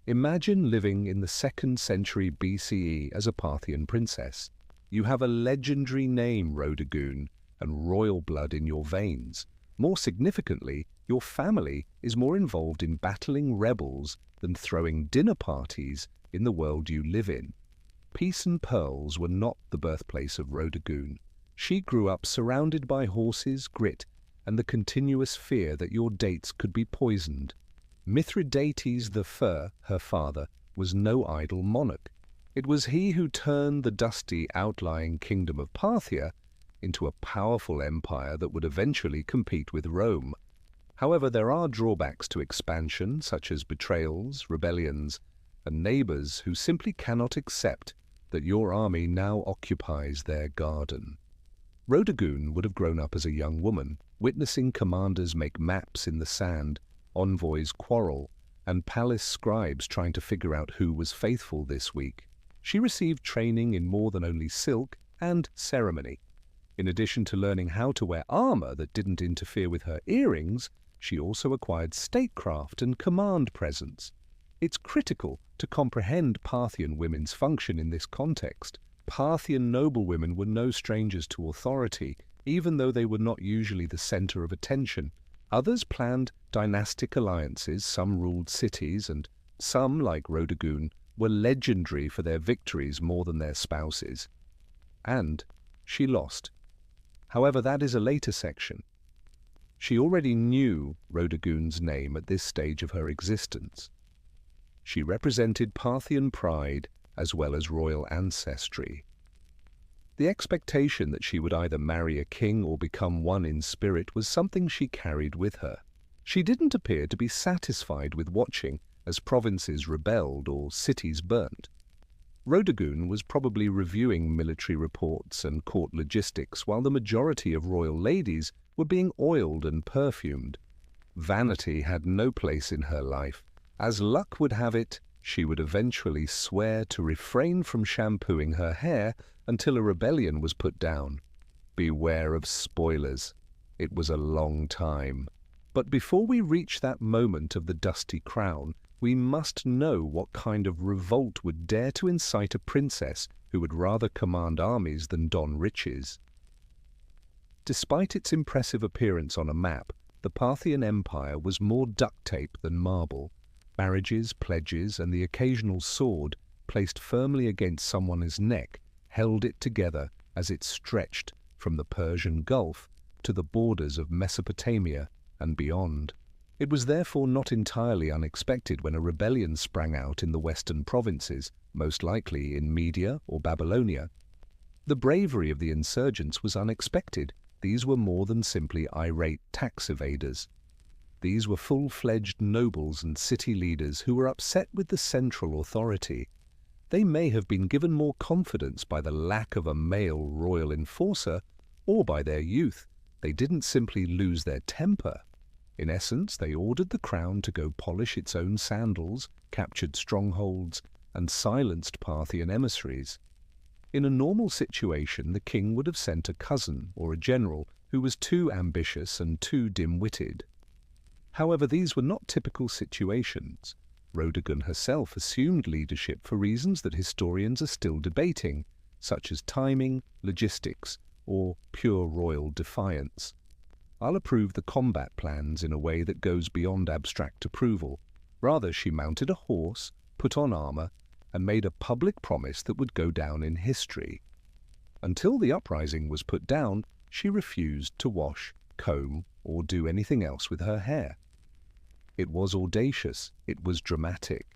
Imagine living in the 2nd century BCE as a Parthian princess. You have a legendary name, Rhodogoon, and royal blood in your veins. More significantly, your family is more involved in battling rebels than throwing dinner parties in the world you live in. Peace and pearls were not the birthplace of Rhodogoon. She grew up surrounded by horses, grit, and the continuous fear that your dates could be poisoned. Mithridates I, her father, was no idle monarch. It was he who turned the dusty, outlying kingdom of Parthia into a powerful empire that would eventually compete with Rome. However, there are drawbacks to expansion, such as betrayals, rebellions, and neighbors who simply cannot accept that your army now occupies their garden. Rhodogoon would have grown up as a young woman, witnessing commanders make maps in the sand, envoys quarrel, and palace scribes trying to figure out who was faithful this week. She received training in more than only silk and ceremony. In addition to learning how to wear armor that didn't interfere with her earrings, she also acquired statecraft and command presence. It's critical to comprehend Parthian women's function in this context. Parthian noblewomen were no strangers to authority, even though they were not usually the center of attention. Others planned dynastic alliances, some ruled cities, and some, like Rhodagoon, were legendary for their victories more than their spouses. And she lost. However, that is a later section. She already knew Rhodagoon's name at this stage of her existence. She represented Parthian pride as well as royal ancestry. The expectation that she would either marry a king or become one in spirit was something she carried with her. She didn't appear to be satisfied with watching as provinces rebelled or cities burnt. Rhodagoon was probably reviewing military reports and court logistics while the majority of royal ladies were being oiled and perfumed. Vanity had no place in her life. As luck would have it, she would eventually swear to refrain from shampooing her hair until a rebellion was put down. Beware of spoilers. It was a long time. But before we reach that moment of the dusty crown, we must know what kind of revolt would dare to incite a princess who would rather command armies than don riches. Despite its impressive appearance on a map, the Parthian Empire was more duct tape than marble. Marriages, pledges, and the occasional sword placed firmly against someone's neck held it together as it stretched from the Persian Gulf to the borders of Mesopotamia and beyond. It was therefore not entirely unexpected when a rebellion sprang out in the western provinces, most likely in Media or Babylonia. The bravery of the insurgents was unexpected. These were more than simply irate tax evaders. These were full-fledged nobles and city leaders who were upset with the central authority. They may have been given more confidence by the lack of a male royal enforcer or by their youth. They didn't simply lose their temper. In essence, they ordered the crown to go polish its own sandals, captured strongholds, and silenced Parthian emissaries. In a normal situation, the king would have sent a cousin or a general who was too ambitious and too dim-witted. However, these were not typical situations. Rhodagoon herself assumed leadership for reasons that historians are still debating, such as timing, logistics, or pure royal defiance. I'll approve the combat plans in a way that goes beyond abstract approval. Rather, she mounted a horse, put on armor, and made a public promise that would go down in history. Until the uprising was put down, she refused to wash, comb, or do anything else with her hair. It was audacious, it was dramatic.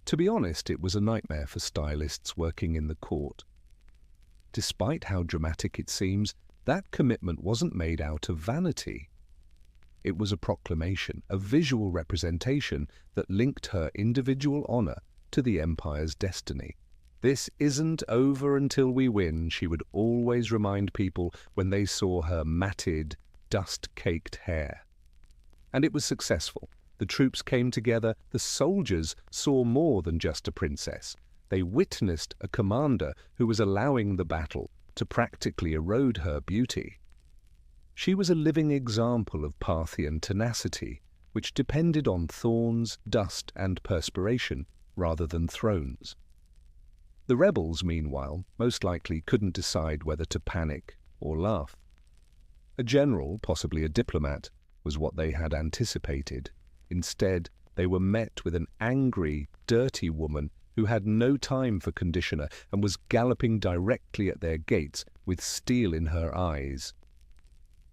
To be honest, it was a nightmare for stylists working in the court. Despite how dramatic it seems, that commitment wasn't made out of vanity. It was a proclamation, a visual representation that linked her individual honor to the empire's destiny. "This isn't over until we win," she would always remind people when they saw her matted, dust-caked hair. And it was successful. The troops came together. The soldiers saw more than just a princess. They witnessed a commander who was allowing the battle to practically erode her beauty. She was a living example of Parthian tenacity, which depended on thorns, dust, and perspiration, rather than thrones. The rebels, meanwhile, most likely couldn't decide whether to panic or laugh. A general, possibly a diplomat, was what they had anticipated. Instead, they were met with an angry, dirty woman who had no time for conditioner and was galloping directly at their gates with steel in her eyes.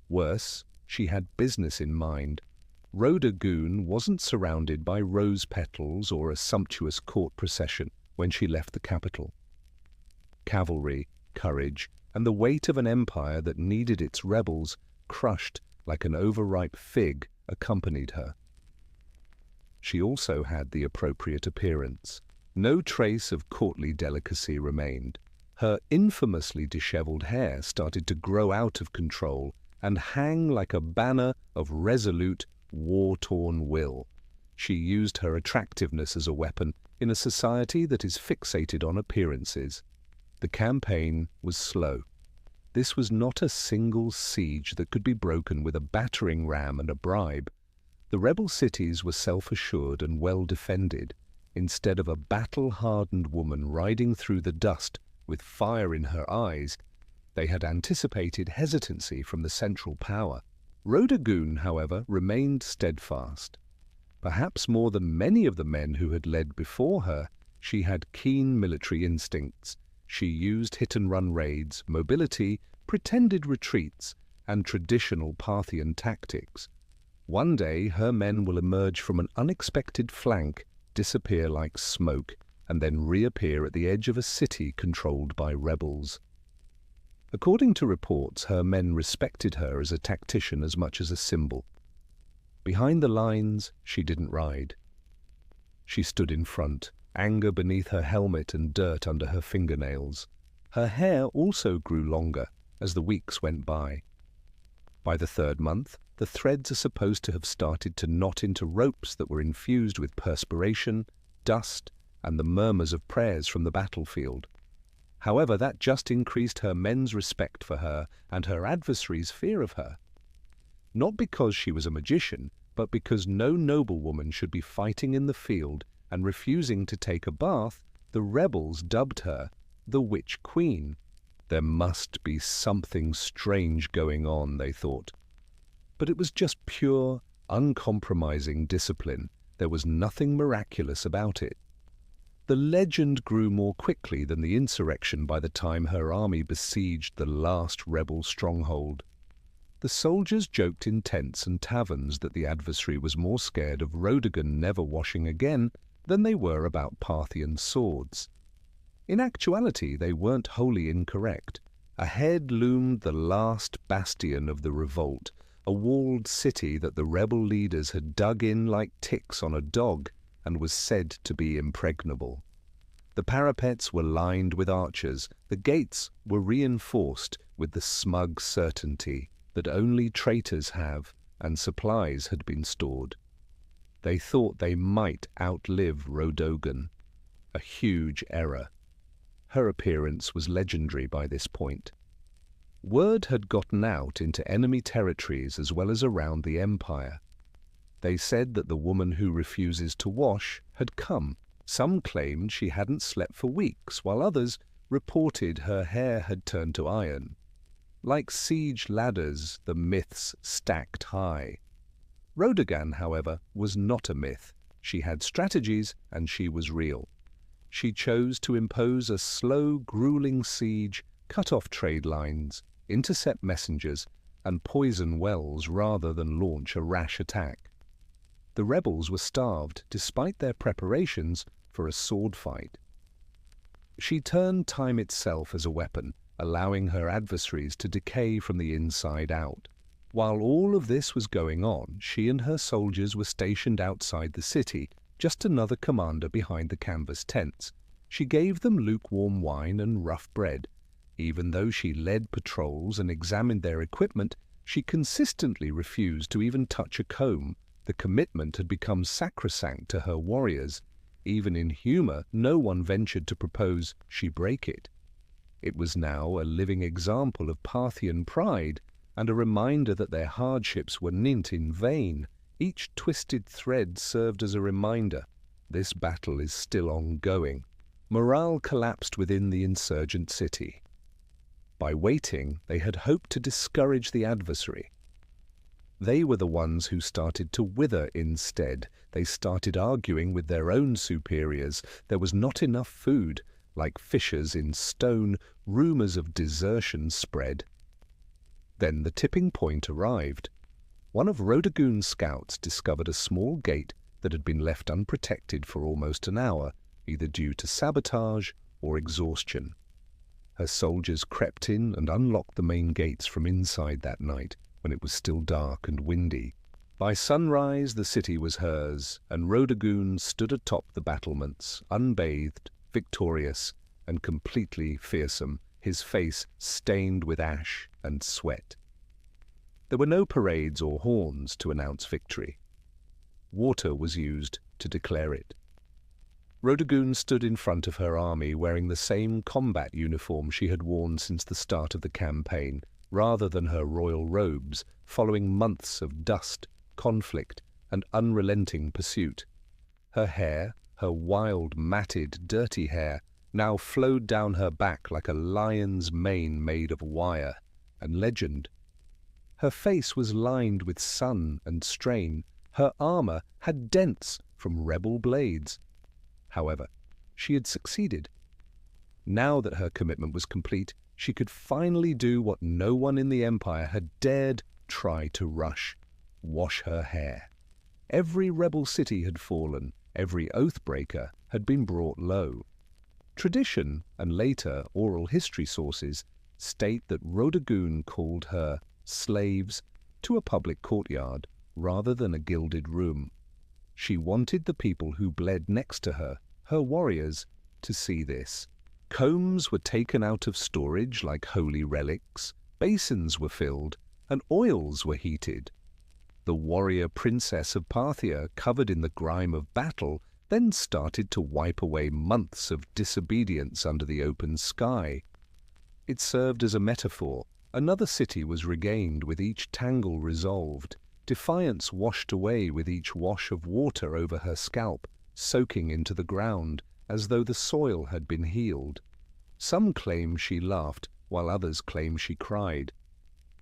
Worse, she had business in mind. Rhodagoon wasn't surrounded by rose petals or a sumptuous court procession when she left the capital. Cavalry, courage, and the weight of an empire that needed its rebels, crushed like an overripe fig, accompanied her. She also had the appropriate appearance. No trace of courtly delicacy remained. Her infamously disheveled hair started to grow out of control and hang like a banner of resolute, war-torn will. She used her attractiveness as a weapon in a society that is fixated on appearances. The campaign was slow. This was not a single siege that could be broken with a battering ram and a bribe. The rebel cities were self-assured and well defended. Instead of a battle-hardened woman riding through the dust with fire in her eyes, they had anticipated hesitancy from the central power. Rhodagoon, however, remained steadfast. Perhaps more than many of the men who had led before her, she had keen military instincts. She used hit-and-run raids, mobility, pretended retreats, and traditional Parthian tactics. One day her men will emerge from an unexpected flank, disappear like smoke, and then reappear at the edge of a city controlled by rebels. According to reports, her men respected her as a tactician as much as a symbol. Behind the lines, she didn't ride. She stood in front, anger beneath her helmet and dirt under her fingernails. Her hair also grew longer as the weeks went by. By the third month, the threads are supposed to have started to knot into ropes that were infused with perspiration, dust, and the murmurs of prayers from the battlefield. However, that just increased her men's respect for her and her adversaries' fear of her. Not because she was a magician, but because no noblewoman should be fighting in the field and refusing to take a bath. The rebels dubbed her the Witch Queen. There must be something strange going on, they thought. But it was just pure, uncompromising discipline. There was nothing miraculous about it. The legend grew more quickly than the insurrection by the time her army besieged the last rebel stronghold. The soldiers joked in tents and taverns that the adversary was more scared of Rhodagon never washing again than they were about Parthian swords. In actuality, they weren't wholly incorrect. Ahead loomed the last bastion of the revolt, a walled city that the rebel leaders had dug in like ticks on a dog and was said to be impregnable. The parapets were lined with archers, the gates were reinforced with the smug certainty that only traitors have, and supplies had been stored. They thought they might outlive Rhodagon. A huge error. Her appearance was legendary by this point. Word had gotten out into enemy territories as well as around the empire. They said that the woman who refuses to wash had come. Some claimed she hadn't slept for weeks, while others reported her hair had turned to iron. Like siege ladders, the myths stacked high. Rhodagon, however, was not a myth. She had strategies, and she was real. She chose to impose a slow, grueling siege, cut off trade lines, intercept messengers, and poison wells rather than launch a rash attack. The rebels were starved, despite their preparations for a sword fight. She turned time itself as a weapon, allowing her adversaries to decay from the inside out. While all of this was going on, she and her soldiers were stationed outside the city, just another commander behind the canvas tents. She gave them lukewarm wine and rough bread. Even though she led patrols and examined their equipment, she consistently refused to even touch a comb. The commitment had become sacrosanct to her warriors. Even in humor, no one ventured to propose she break it. It was now a living example of Parthian pride and a reminder that their hardships were not in vain. Each twisted thread served as a reminder. This battle is still ongoing. Morale collapsed within the insurgent city. By waiting, they had hoped to discourage the adversary. They were the ones who started to wither instead. They started arguing with their own superiors. There was not enough food. Like fissures in stone, rumors of desertion spread. Then the tipping point arrived. One of Rhodagoon's scouts discovered a small gate that had been left unprotected for almost an hour, either due to sabotage or exhaustion. Her soldiers crept in and unlocked the main gates from inside that night, when it was still dark and windy. By sunrise the city was hers, and Rhodagoon stood atop the battlements, unbathed, victorious, and completely fearsome, his face stained with ash and sweat. There were no parades or horns to announce victory. water was used to declare it. Rhodagoon stood in front of her army wearing the same combat uniform she had worn since the start of the campaign, rather than her royal robes, following months of dust, conflict, and unrelenting pursuit. Her hair, her wild, matted, dirty hair, now flowed down her back like a lion's mane made of wire and legend. Her face was lined with sun and strain. Her armor had dents from rebel blades. However, she had succeeded. Now that her commitment was complete, she could finally do what no one in the Empire had dared try to rush: wash her hair. Every rebel city had fallen, every oathbreaker had been brought low. Tradition, and later oral history sources, state that Rhodagoon called her slaves to a public courtyard rather than a gilded room. She wanted the people who bled next to her, her warriors, to see this. Combs were taken out of storage like holy relics, basins were filled, and oils were heated. The warrior princess of Parthia, covered in the grime of battle, then started to wipe away months of disobedience under the open sky. It served as a metaphor. Another city was regained with each tangle resolved, defiance washed away with each wash of water over her scalp, soaking into the ground, as though the soil had been healed. Some claim she laughed, while others claim she cried.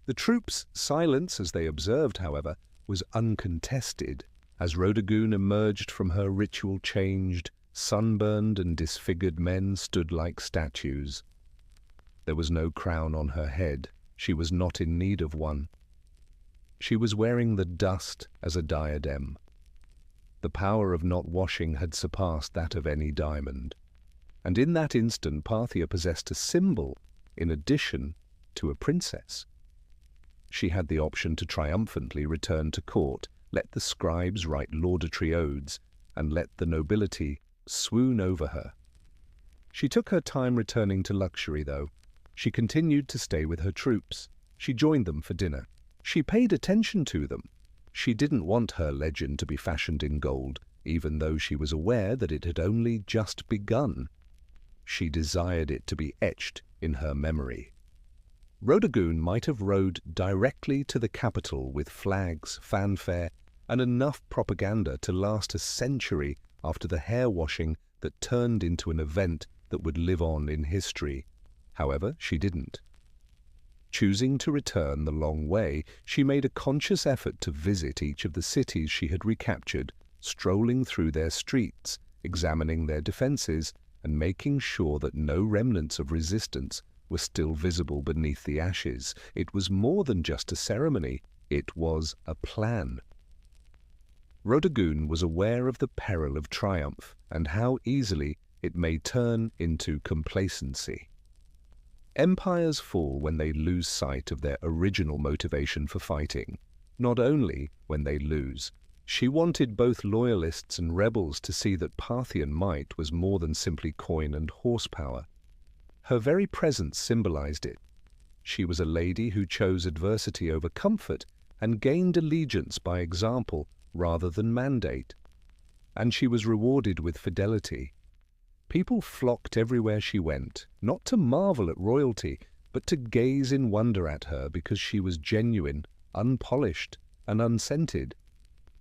The troops' silence as they observed, however, was uncontested, as Rhodagoon emerged from her ritual-changed, sunburned and disfigured men stood like statues. There was no crown on her head. She was not in need of one. She was wearing the dust as a diadem. The power of not washing had surpassed that of any diamond. And in that instant Parthia possessed a symbol in addition to a princess. She had the option to triumphantly return to court, let the scribes write laudatory odes, and let the nobility swoon over her. She took her time returning to luxury, though. She continued to stay with her troops. She joined them for dinner. She paid attention to them. She didn't want her legend to be fashioned in gold, even though she was aware that it had only just begun. She desired it to be etched in her memory. Rhodagoon might have rode directly to the capital with flags, fanfare, and enough propaganda to last a century after the hair-washing that turned into an event that would live on in history. However, she didn't. Choosing to return the long way, she made a conscious effort to visit each of the cities she had recaptured, strolling through their streets, examining their defenses, and making sure that no remnants of resistance were still visible beneath the ashes. It was more than just a ceremony. It was a plan. Rhodagoon was aware of the peril of triumph and how easily it may turn into complacency. Empires fall when they lose sight of their original motivation for fighting, not only when they lose. She wanted both loyalists and rebels to see that Parthian might was more than simply coin and horsepower. Her very presence symbolized it. She was a lady who chose adversity over comfort and gained allegiance by example rather than mandate. And she was rewarded with fidelity. People flocked everywhere she went, not to marvel at royalty, but to gaze in wonder at her because she was genuine, unpolished, and unscented.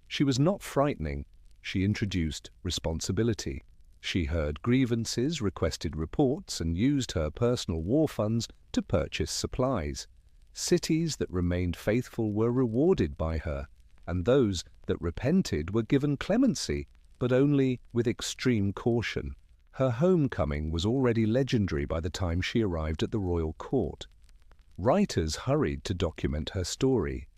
She was not frightening. She introduced responsibility. She heard grievances, requested reports, and used her personal war funds to purchase supplies. Cities that remained faithful were rewarded by her, and those that repented were given clemency, but only with extreme caution. Her homecoming was already legendary by the time she arrived at the royal court. Writers hurried to document her story.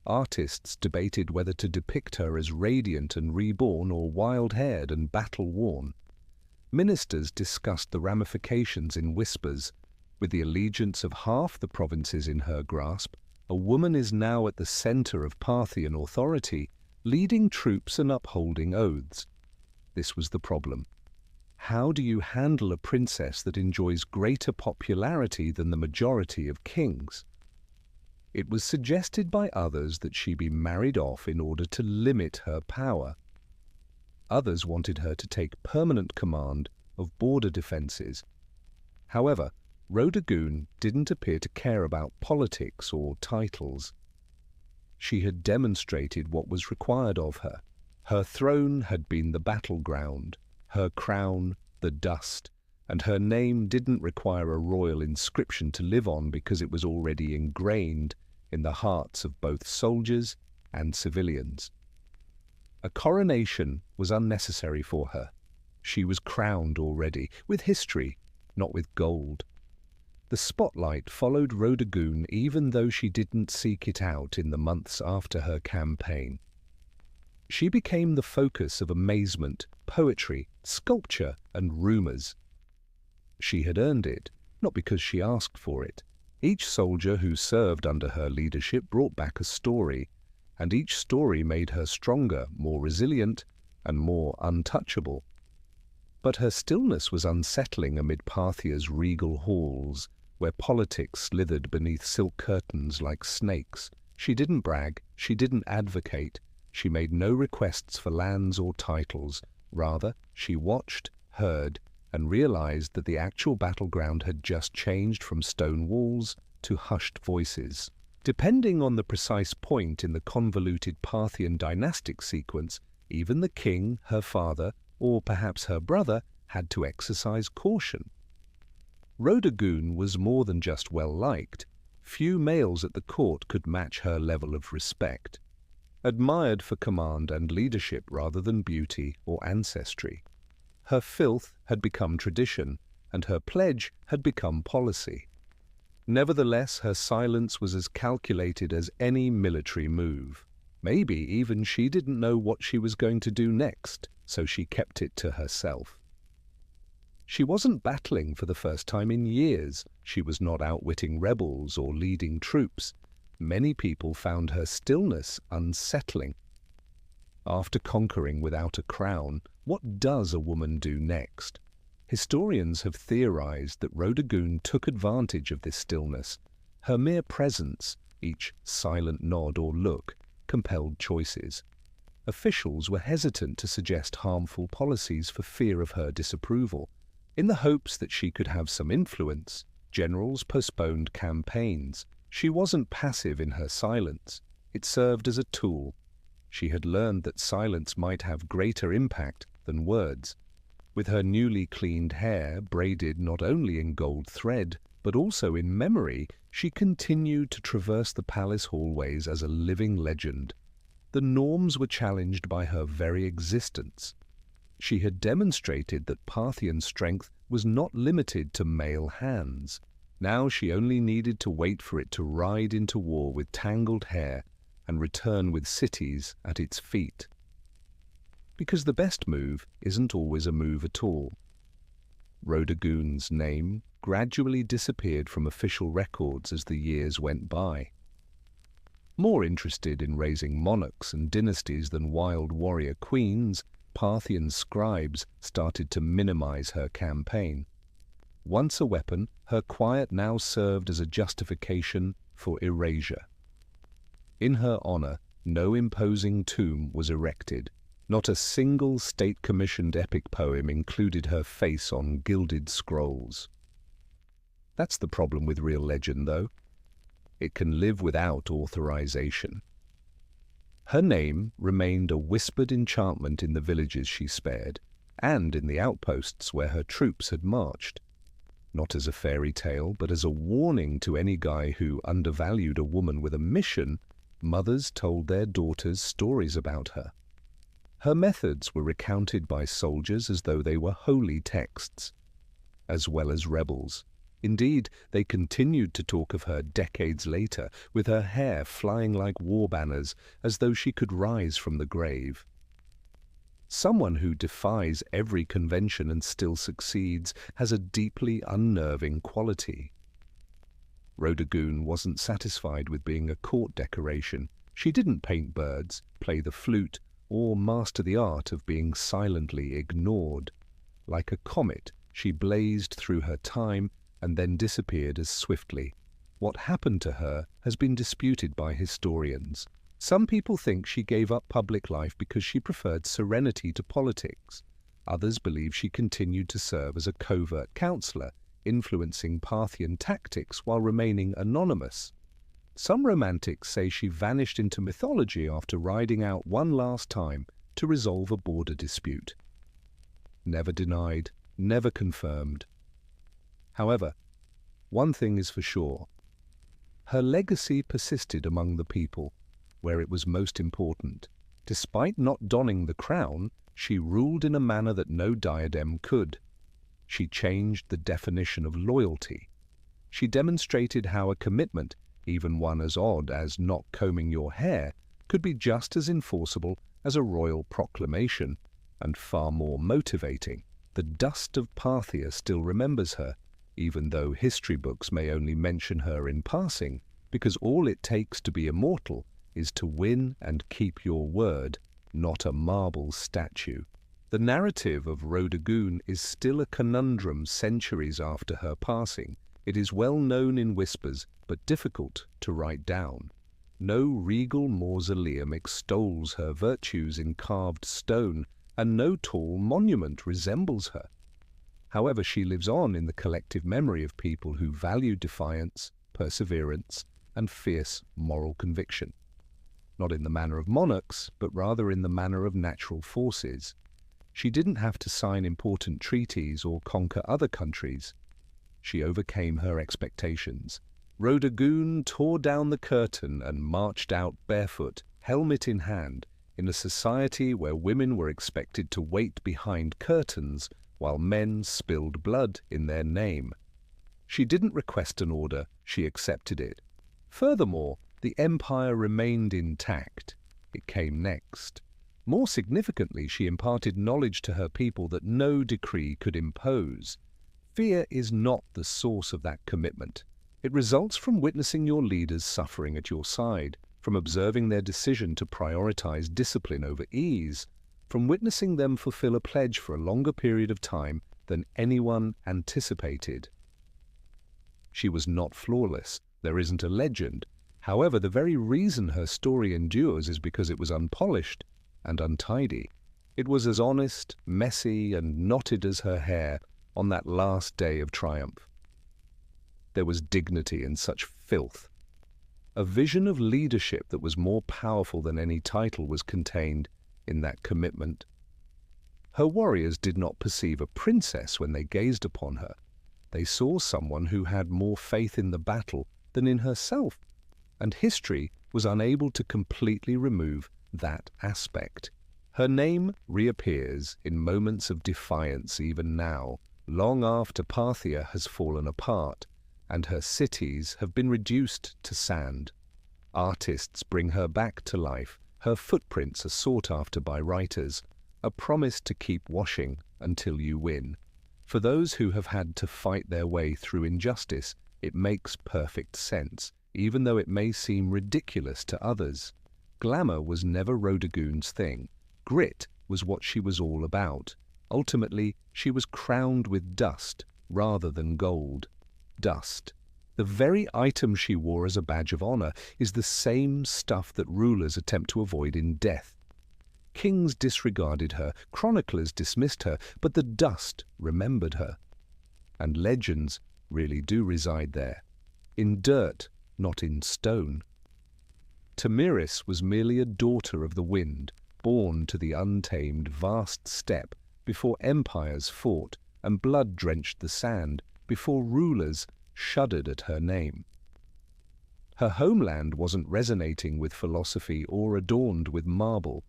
Artists debated whether to depict her as radiant and reborn or wild-haired and battle-worn. Ministers discussed the ramifications in whispers. With the allegiance of half the provinces in her grasp, a woman is now at the center of Parthian authority, leading troops and upholding oaths. This was the problem. How do you handle a princess that enjoys greater popularity than the majority of kings? It was suggested by others that she be married off in order to limit her power. Others wanted her to take permanent command of border defences. However, Rhoda Goon didn't appear to care about politics or titles. She had demonstrated what was required of her. Her throne had been the battleground, her crown the dust, and her name didn't require a royal inscription to live on because it was already ingrained in the hearts of both soldiers and civilians. A coronation was unnecessary for her. She was crowned already, with history, not with gold. The spotlight followed Rhoda Goon even though she didn't seek it out in the months after her campaign. She became the focus of amazement, poetry, sculpture, and rumours. She had earned it, not because she asked for it. Each soldier who served under her leadership brought back a story, and each story made her stronger, more resilient, and more untouchable. But her stillness was unsettling amid Parthia's regal halls, where politics slithered beneath silk curtains like snakes. She didn't brag, she didn't advocate, she made no requests for lands or titles. Rather, she watched, heard, and realized that the actual battleground had just changed from stone walls to hushed voices. Depending on the precise point in the convoluted Parthian dynastic sequence, even the king, her father, or perhaps her brother, had to exercise caution. Rhoda Goon was more than just well-liked. Few males at the court could match her level of respect. Admired for command and leadership rather than beauty or ancestry. Her filth had become tradition, and her pledge had become policy. Nevertheless, her silence was as calculated as any military move. Maybe even she didn't know what she was going to do next, so she kept it to herself. She wasn't battling for the first time in years. She was not outwitting rebels or leading troops. Many people found her stillness unsettling. After conquering without a crown, what does a woman do next? Historians have theorized that Rhoda Goon took advantage of this stillness. Her mere presence, each silent nod or look, compelled choices. Officials were hesitant to suggest harmful policies for fear of her disapproval. In the hopes that she could have some influence, generals postponed campaigns. She wasn't passive in her silence. It served as a tool. She had learned that silence might have greater impact than words. With her newly cleaned hair braided not only in gold thread, but also in memory, she continued to traverse the palace hallways as a living legend. The norms were challenged by her very existence. She had demonstrated that Parthian strength was not limited to male hands. Now she only needed to wait for it to ride into war with tangled hair and return with cities at its feet. Because the best move isn't always a move at all. Rhoda Goon's name gradually disappeared from official records as the years went by. More interested in raising monarchs and dynasties than wild warrior queens, Parthian scribes started to minimize her campaign. Once a weapon, her quiet now served as a justification for erasure. In her honor, no imposing tomb was erected. Not a single state-commissioned epic poem included her face on gilded scrolls. That's the problem with real legend, though. It can live without authorization. Her name remained a whispered enchantment in the villages she spared, and in the outposts where her troops had marched. Not as a fairy tale, but as a warning to any guy who undervalued a woman with a mission. Mothers told their daughters stories about her. Her methods were recounted by soldiers as though they were holy texts, as well as rebels. Indeed, they continued to talk of her decades later, with her hair flying like war banners, as though she could rise from the grave. Someone who defies every convention and still succeeds has a deeply unnerving quality. Rhoda Goon wasn't satisfied with being a court decoration. She didn't paint birds, play the flute, or master the art of being silently ignored. Like a comet, she blazed through her time and then disappeared as swiftly. What happened to her has been disputed by historians. Some people think she gave up public life because she preferred serenity to politics. Others believe she continued to serve as a covert counselor, influencing Parthian tactics while remaining anonymous. Some romantics say she vanished into mythology after riding out one last time to resolve a border dispute. Never denied, never confirmed. However, one thing is for sure. Her legacy persisted among the people, where it was most important. Despite not donning the crown, she ruled in a manner that no diadem could. She changed the definition of loyalty. She demonstrated how a commitment, even one as odd as not combing your hair, could be just as enforceable as a royal proclamation, and far more motivating. The dust of Parthia still remembers her, even though history books may only mention her in passing, because all it takes to be immortal is to win and keep your word, not a marble statue. The narrative of Rhodagoon is still a conundrum centuries after her passing. It is well known in whispers, but difficult to write down. No regal mausoleum extols her virtues in carved stone, and no tall monument resembles her. However, she lives on in the collective memory of people who value defiance, perseverance, and fierce moral conviction. Not in the manner of monarchs, but rather in the manner of natural forces. She didn't have to sign important treaties or conquer other countries. She overcame her expectations. Rhodagoon tore down the curtain and marched out barefoot, helmet in hand, in a society where women were expected to wait behind curtains while men spilled blood in their name. She didn't request an order, she accepted it. Furthermore, the empire remained intact. It came next. More significantly, she imparted knowledge to her people that no decree could impose. Fear is not the source of that commitment. It results from witnessing your leaders suffering at your side, from observing their decision to prioritize discipline over ease, from witnessing them fulfill a pledge for a longer period of time than anyone anticipated. She was not flawless. There isn't a legend. However, the very reason her story endures is because it was unpolished and untidy. It was as honest, messy, and knotted as her hair on that last day of triumph. There was dignity in such filth. A vision of leadership that was more powerful than any title was contained in that commitment. Her warriors did not perceive a princess when they gazed upon her. They saw someone who had more faith in the battle than in herself, and history was unable to completely remove that aspect. Her name reappears in moments of defiance even now, long after Parthia has fallen apart, and her cities have been reduced to sand. Artists bring her back to life. Her footprints are sought after by writers, a promise to keep washing until you win. For those who have had to fight their way through injustice, it makes perfect sense, even though it may seem ridiculous to others. Glamour was never Rhodagoon's thing. Grit was what she was all about. Ultimately, she was crowned with dust rather than gold. Dust. The very item she wore as a badge of honor is the same stuff that rulers attempt to avoid in death. Kings disregarded her, chroniclers dismissed her, but the dust remembered her. And legends really do reside there, in dirt, not in stone. Tamiris was merely a daughter of the wind, born to the untamed vast steppe before empires fought and blood drenched the sand, before rulers shuddered at her name. Her homeland wasn't resonating with philosophy or adorned with marble.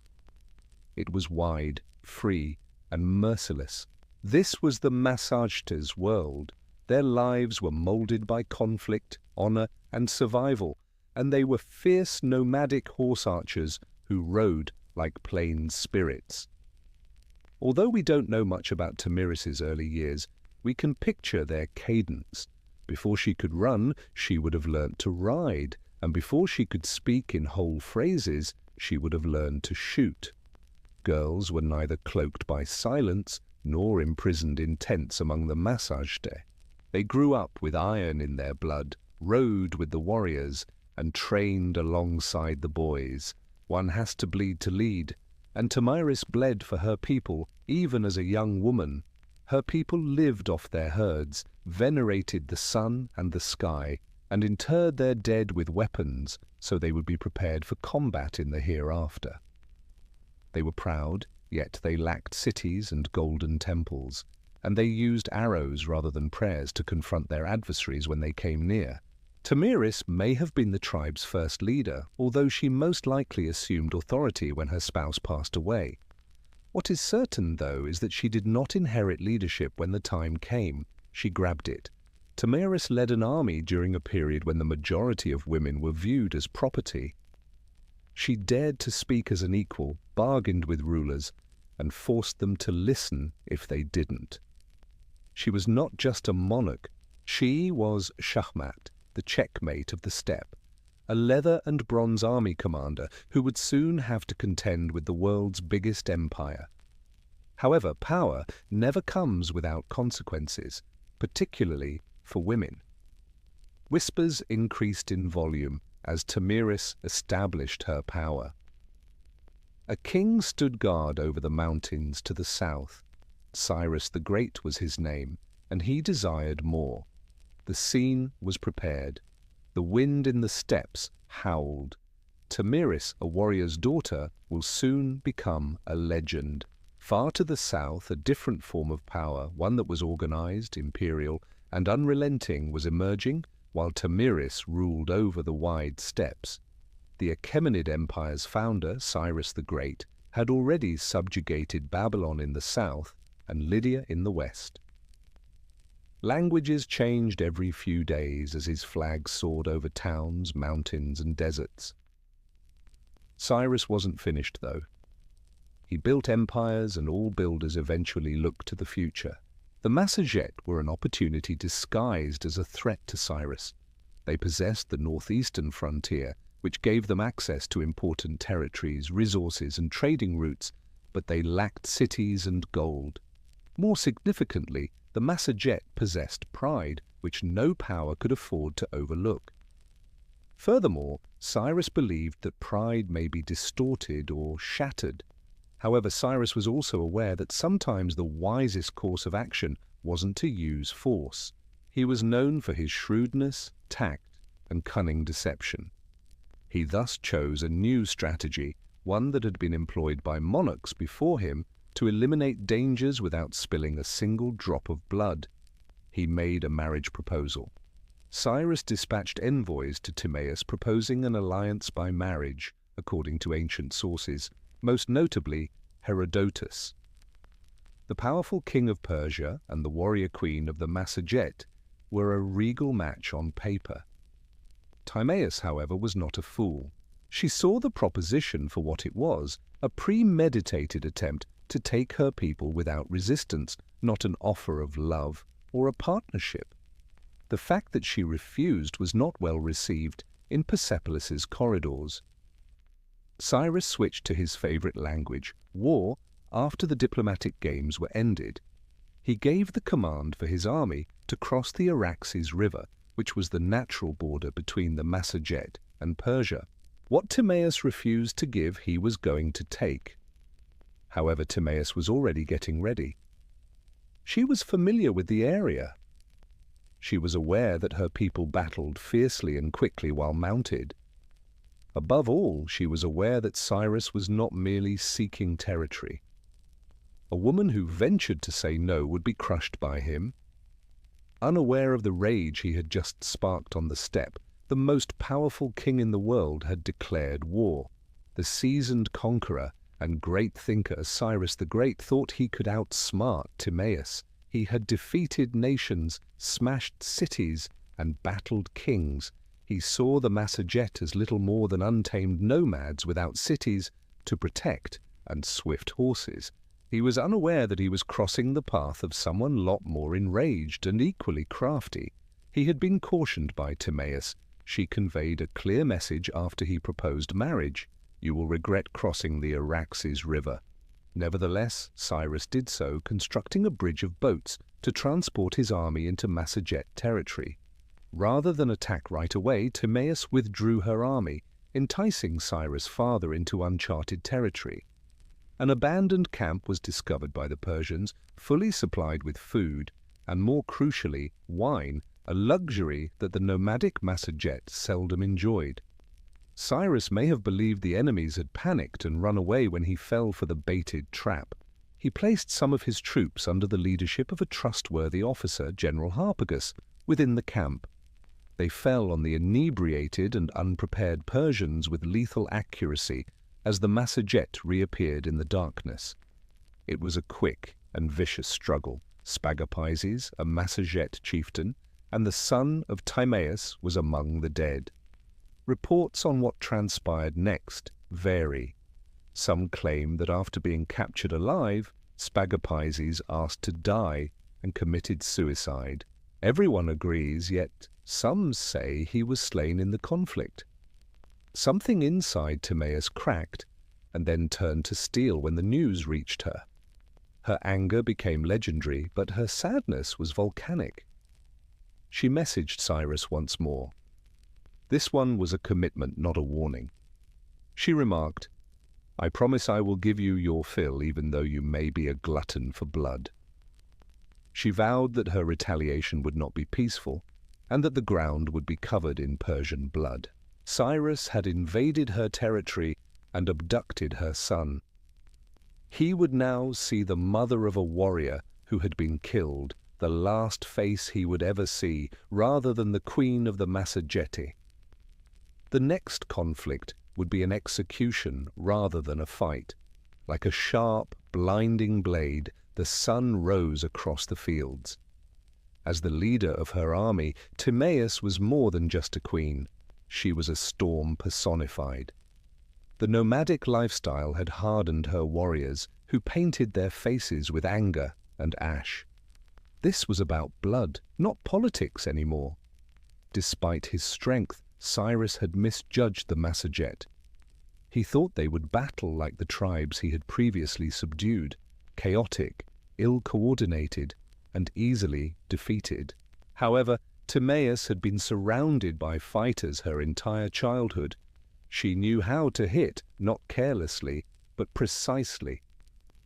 It was wide, free, and merciless. This was the Massagetes' world. Their lives were molded by conflict, honor, and survival, and they were fierce nomadic horse archers who rode like plains spirits. Although we don't know much about Tamiris's early years, we can picture their cadence. Before she could run, she would have learnt to ride, and before she could speak in whole phrases, she would have learned to shoot. Girls were neither cloaked by silence nor imprisoned in tents among the Massagetes. They grew up with iron in their blood, rode with the warriors, and trained alongside the boys. One has to bleed to lead, and Tomyris bled for her people even as a young woman. Her people lived off their herds, venerated the sun and the sky, and interred their dead with weapons so they would be prepared for combat in the hereafter. They were proud, yet they lacked cities and golden temples, and they used arrows rather than prayers to confront their adversaries when they came near. Tomyris may have been the tribe's first leader, although she most likely assumed authority when her spouse passed away. What is certain, though, is that she did not inherit leadership when the time came. She grabbed it. Tomyris led an army during a period when the majority of women were viewed as property. She dared to speak as an equal, bargained with rulers, and forced them to listen if they didn't. She was not just a monarch. She was Shahmat, the checkmate of the steppe, a leather and bronze army commander who would soon have to contend with the world's biggest empire. However, power never comes without consequences, particularly for women. Whispers increased in volume as Tomyris established her power. A king stood guard over the mountains to the south. Cyrus the Great was his name, and he desired more. The scene was prepared. The wind in the steppes howled. Tomyris, a warrior's daughter, will soon become a legend. Far to the south, a different form of power, one that was organized, imperial, and unrelenting, was emerging, while Tomyris ruled over the wide steppes. The Achaemenid Empire's founder, Cyrus the Great, had already subjugated Babylon in the south and Lydia in the west. Languages changed every few days as his flag soared over towns, mountains, and deserts. Cyrus wasn't finished, though. He built empires, and all builders eventually looked to the future. The Massaget were an opportunity disguised as a threat to Cyrus. They possessed the northeastern frontier, which gave them access to important territories, resources, and trading routes, but they lacked cities and gold. More significantly, the Massaget possessed pride, which no power could afford to overlook. Furthermore, Cyrus believed that pride may be distorted or shattered. However, Cyrus was also aware that sometimes the wisest course of action wasn't to use force. He was known for his shrewdness, tact, and cunning deception. He thus chose a new strategy, one that had been employed by monarchs before him, to eliminate dangers without spilling a single drop of blood. He made a marriage proposal. Cyrus dispatched envoys to Timaeus proposing an alliance by marriage, according to ancient sources, most notably Herodotus. The powerful king of Persia and the warrior queen of the Massaget were a regal match on paper. Timaeus, however, was not a fool. She saw the proposition for what it was, a premeditated attempt to take her people without resistance, not an offer of love or a partnership. The fact that she refused was not well received in Persepolis's corridors. Cyrus switched to his favorite language, war, after the diplomatic games were ended. He gave the command for his army to cross the Araxes River, which was the natural border between the Massaget and Persia. What Timaeus refused to give, he was going to take. However, Timaeus was already getting ready. She was familiar with the area. She was aware that her people battled fiercely and quickly while mounted. Above all, she was aware that Cyrus was not merely seeking territory. A woman who ventured to say no would be crushed by him. Unaware of the rage he had just sparked on the steppe, the most powerful king in the world had declared war. The seasoned conqueror and great thinker Cyrus the Great thought he could outsmart Timaeus. He had defeated nations, smashed cities, and battled kings. He saw the Massaget as little more than untamed nomads without cities to protect and swift horses. He was unaware that he was crossing the path of someone lot more enraged and equally crafty. He had been cautioned by Timaeus. She conveyed a clear message after he proposed marriage. You will regret crossing the Araxes River. Nevertheless, Cyrus did so, constructing a bridge of boats to transport his army into Massaget territory. Rather than attack right away, Timaeus withdrew her army, enticing Cyrus farther into uncharted territory. An abandoned camp was discovered by the Persians, fully supplied with food, and more crucially, wine, a luxury that the nomadic Massaget seldom enjoyed. Cyrus may have believed the enemies had panicked and run away when he fell for the baited trap. He placed some of his troops under the leadership of a trustworthy officer, General Harpagus, within the camp. They fell on the inebriated and unprepared Persians with lethal accuracy as the Massaget reappeared in the darkness. It was a quick and vicious struggle. Spagapizes, a Massaget chieftain, and the son of Timaeus was among the dead. Reports on what transpired next vary. Some claim that after being captured alive, Spagapizes asked to die and committed suicide. Everyone agrees, yet some say he was slain in the conflict. Something inside Timaeus cracked and then turned to steel when the news reached her. Her anger became legendary, but her sadness was volcanic. She messaged Cyrus once more. This one was a commitment, not a warning. She remarked, "I promise I will give you your fill, even though you may be a glutton for blood." She vowed that her retaliation would not be peaceful, and that the ground would be covered in Persian blood. Cyrus had invaded her territory and abducted her son. He would now see the mother of a warrior who had been killed, the last face he would ever see, rather than the queen of the Massageti. The next conflict would be an execution rather than a fight. Like a sharp, blinding blade, the sun rose across the fields. As the leader of her army, Timaeus was more than just a queen. She was a storm personified. The nomadic lifestyle had hardened her warriors, who painted their faces with anger and ash. This was about blood, not politics anymore. Despite his strength, Cyrus had misjudged the Massaget. He thought they would battle like the tribes he had previously subdued, chaotic, ill-coordinated, and easily defeated. However, Timaeus had been surrounded by fighters her entire childhood. She knew how to hit, not carelessly, but precisely.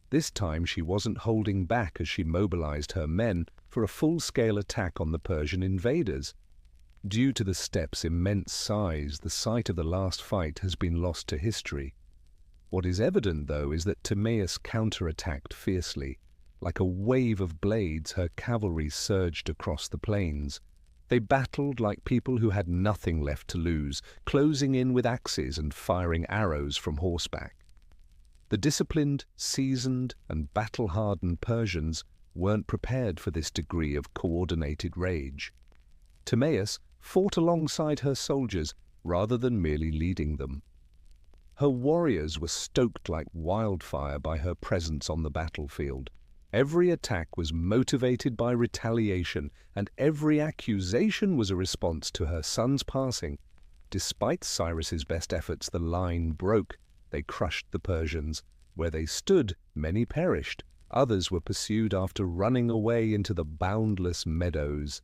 This time she wasn't holding back as she mobilized her men for a full-scale attack on the Persian invaders. Due to the steppe's immense size, the site of the last fight has been lost to history. What is evident, though, is that Timaeus counterattacked fiercely. Like a wave of blades, her cavalry surged across the plains. They battled like people who had nothing left to lose, closing in with axes and firing arrows from horseback. The disciplined, seasoned, and battle-hardened Persians weren't prepared for this degree of coordinated rage. Timaeus fought alongside her soldiers rather than merely leading them. Her warriors were stoked like wildfire by her presence on the battlefield. Every attack was motivated by retaliation, and every accusation was a response to her son's passing. Despite Cyrus's best efforts, the line broke. They crushed the Persians. Where they stood, many perished. Others were pursued after running away into the boundless meadows.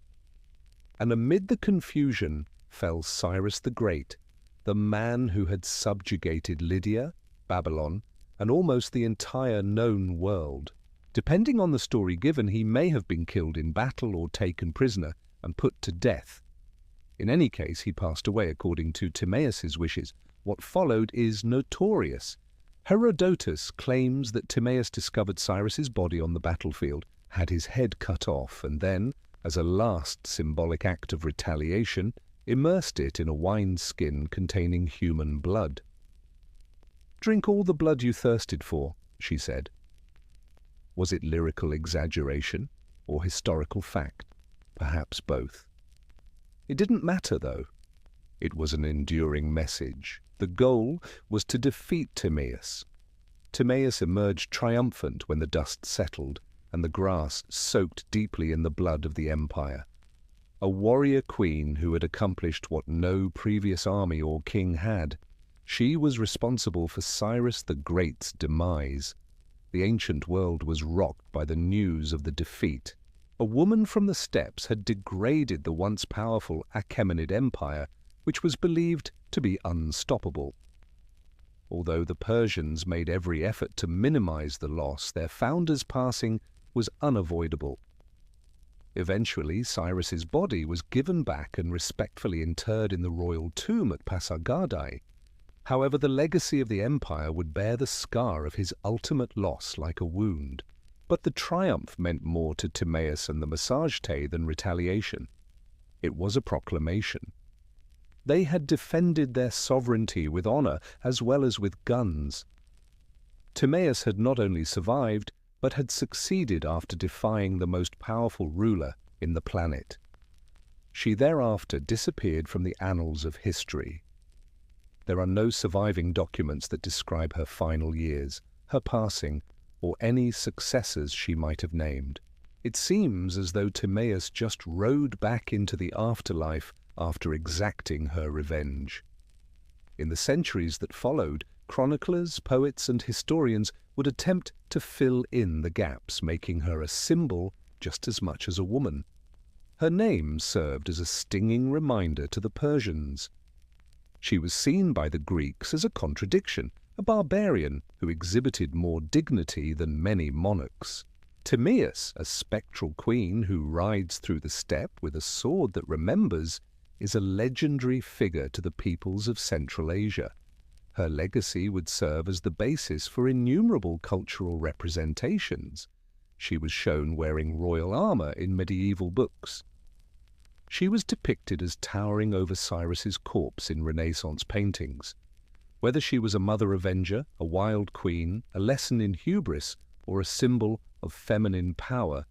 And amid the confusion fell Cyrus the Great, the man who had subjugated Lydia, Babylon, and almost the entire known world. Depending on the story given, he may have been killed in battle or taken prisoner and put to death. In any case, he passed away according to Timaeus's wishes. What followed is notorious. Herodotus claims that Timaeus discovered Cyrus's body on the battlefield, had his head cut off, and then, as a last symbolic act of retaliation, immersed it in a wineskin containing human blood. "Drink all the blood you thirsted for," she said. Was it lyrical exaggeration or historical fact? Perhaps both. It didn't matter, though. It was an enduring message. The goal was to defeat Timaeus. Timaeus emerged triumphant when the dust settled and the grass soaked deeply in the blood of the empire. A warrior queen who had accomplished what no previous army or king had. She was responsible for Cyrus the Great's demise. The ancient world was rocked by the news of the defeat. A woman from the steppes had degraded the once powerful Achaemenid Empire, which was believed to be unstoppable. Although the Persians made every effort to minimize the loss, their founder's passing was unavoidable. Eventually, Cyrus's body was given back and respectfully interred in the royal tomb at Pasargadae. However, the legacy of the empire would bear the scar of his ultimate loss like a wound. But the triumph meant more to Timaeus and the Massagetæ than retaliation. It was a proclamation. They had defended their sovereignty with honor as well as with guns. Timaeus had not only survived, but had succeeded after defying the most powerful ruler in the planet. She thereafter disappeared from the annals of history. There are no surviving documents that describe her final years, her passing, or any successors she might have named. It seems as though Timaeus just rode back into the afterlife after exacting her revenge. In the centuries that followed, chroniclers, poets, and historians would attempt to fill in the gaps, making her a symbol just as much as a woman. Her name served as a stinging reminder to the Persians. She was seen by the Greeks as a contradiction, a barbarian who exhibited more dignity than many monarchs. Timaeus, a spectral queen who rides through the steppe with a sword that remembers, is a legendary figure to the peoples of Central Asia. Her legacy would serve as the basis for innumerable cultural representations. She was shown wearing royal armor in medieval books. She was depicted as towering over Cyrus's corpse in Renaissance paintings. Whether she was a mother avenger, a wild queen, a lesson in hubris, or a symbol of feminine power,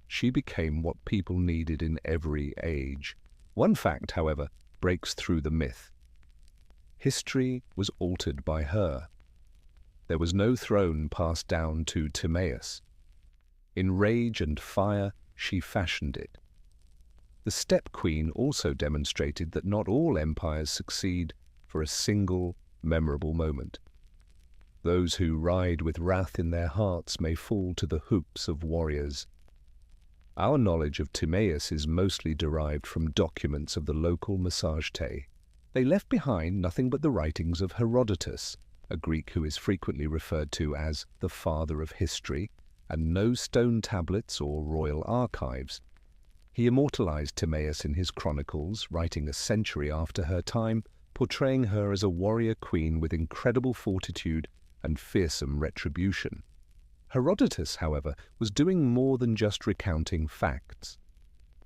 she became what people needed in every age. One fact, however, breaks through the myth. History was altered by her. There was no throne passed down to Timaeus. In rage and fire, she fashioned it. The steppe queen also demonstrated that not all empires succeed for a single, memorable moment. Those who ride with wrath in their hearts may fall to the hoops of warriors. Our knowledge of Timaeus is mostly derived from documents of the local Massagetæ. They left behind nothing but the writings of Herodotus, a Greek who is frequently referred to as the father of history, and no stone tablets or royal archives. He immortalized Timaeus in his chronicles, writing a century after her time, portraying her as a warrior queen with incredible fortitude and fearsome retribution. Herodotus, however, was doing more than just recounting facts.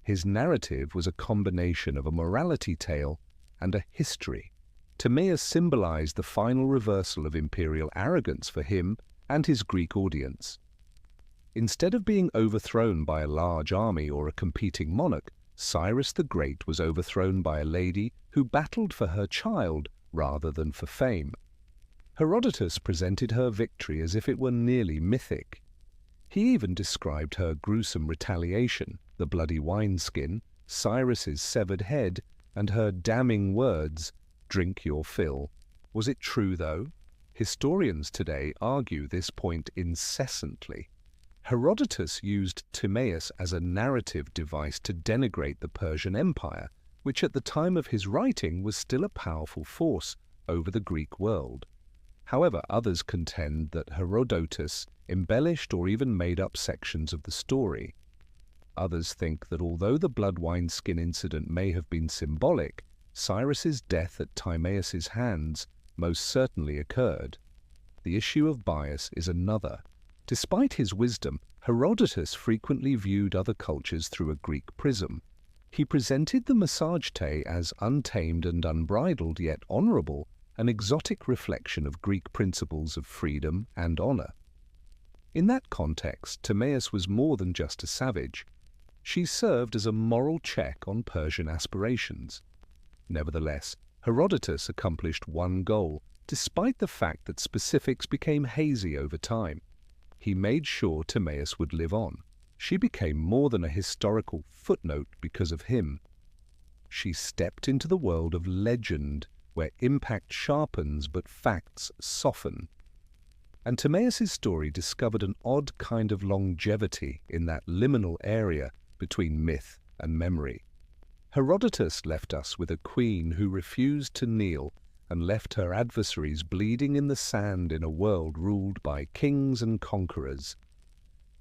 His narrative was a combination of a morality tale and a history. Timaeus symbolized the final reversal of imperial arrogance for him and his Greek audience. Instead of being overthrown by a large army or a competing monarch, Cyrus the Great was overthrown by a lady who battled for her child rather than for fame. Herodotus presented her victory as if it were nearly mythic. He even described her gruesome retaliation, the bloody wineskin, Cyrus's severed head, and her damning words, "Drink your fill." Was it true, though? Historians today argue this point incessantly. Herodotus used Timaeus as a narrative device to denigrate the Persian Empire, which at the time of his writing was still a powerful force over the Greek world. However, others contend that Herodotus embellished or even made up sections of the story. Others think that although the blood wineskin incident may have been symbolic, Cyrus's death at Timaeus's hands most certainly occurred. The issue of bias is another. Despite his wisdom, Herodotus frequently viewed other cultures through a Greek prism. He presented the Massagetæ as untamed and unbridled, yet honorable, an exotic reflection of Greek principles of freedom and honor. In that context, Timaeus was more than just a savage. She served as a moral check on Persian aspirations. Nevertheless, Herodotus accomplished one goal, despite the fact that specifics became hazy over time. He made sure Timaeus would live on. She became more than a historical footnote because of him. She stepped into the world of legend, where impact sharpens but facts soften. And Timaeus's story discovered an odd kind of longevity in that liminal area between myth and memory. Herodotus left us with a queen who refused to kneel and left her adversaries bleeding in the sand in a world ruled by kings and conquerors.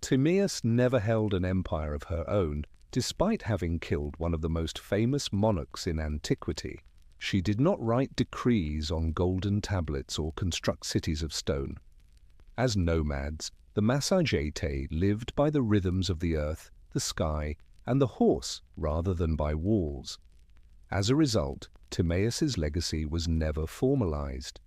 Timaeus never held an empire of her own, despite having killed one of the most famous monarchs in antiquity. She did not write decrees on golden tablets or construct cities of stone. As nomads, the Massagetae lived by the rhythms of the earth, the sky, and the horse rather than by walls. As a result, Timaeus's legacy was never formalized.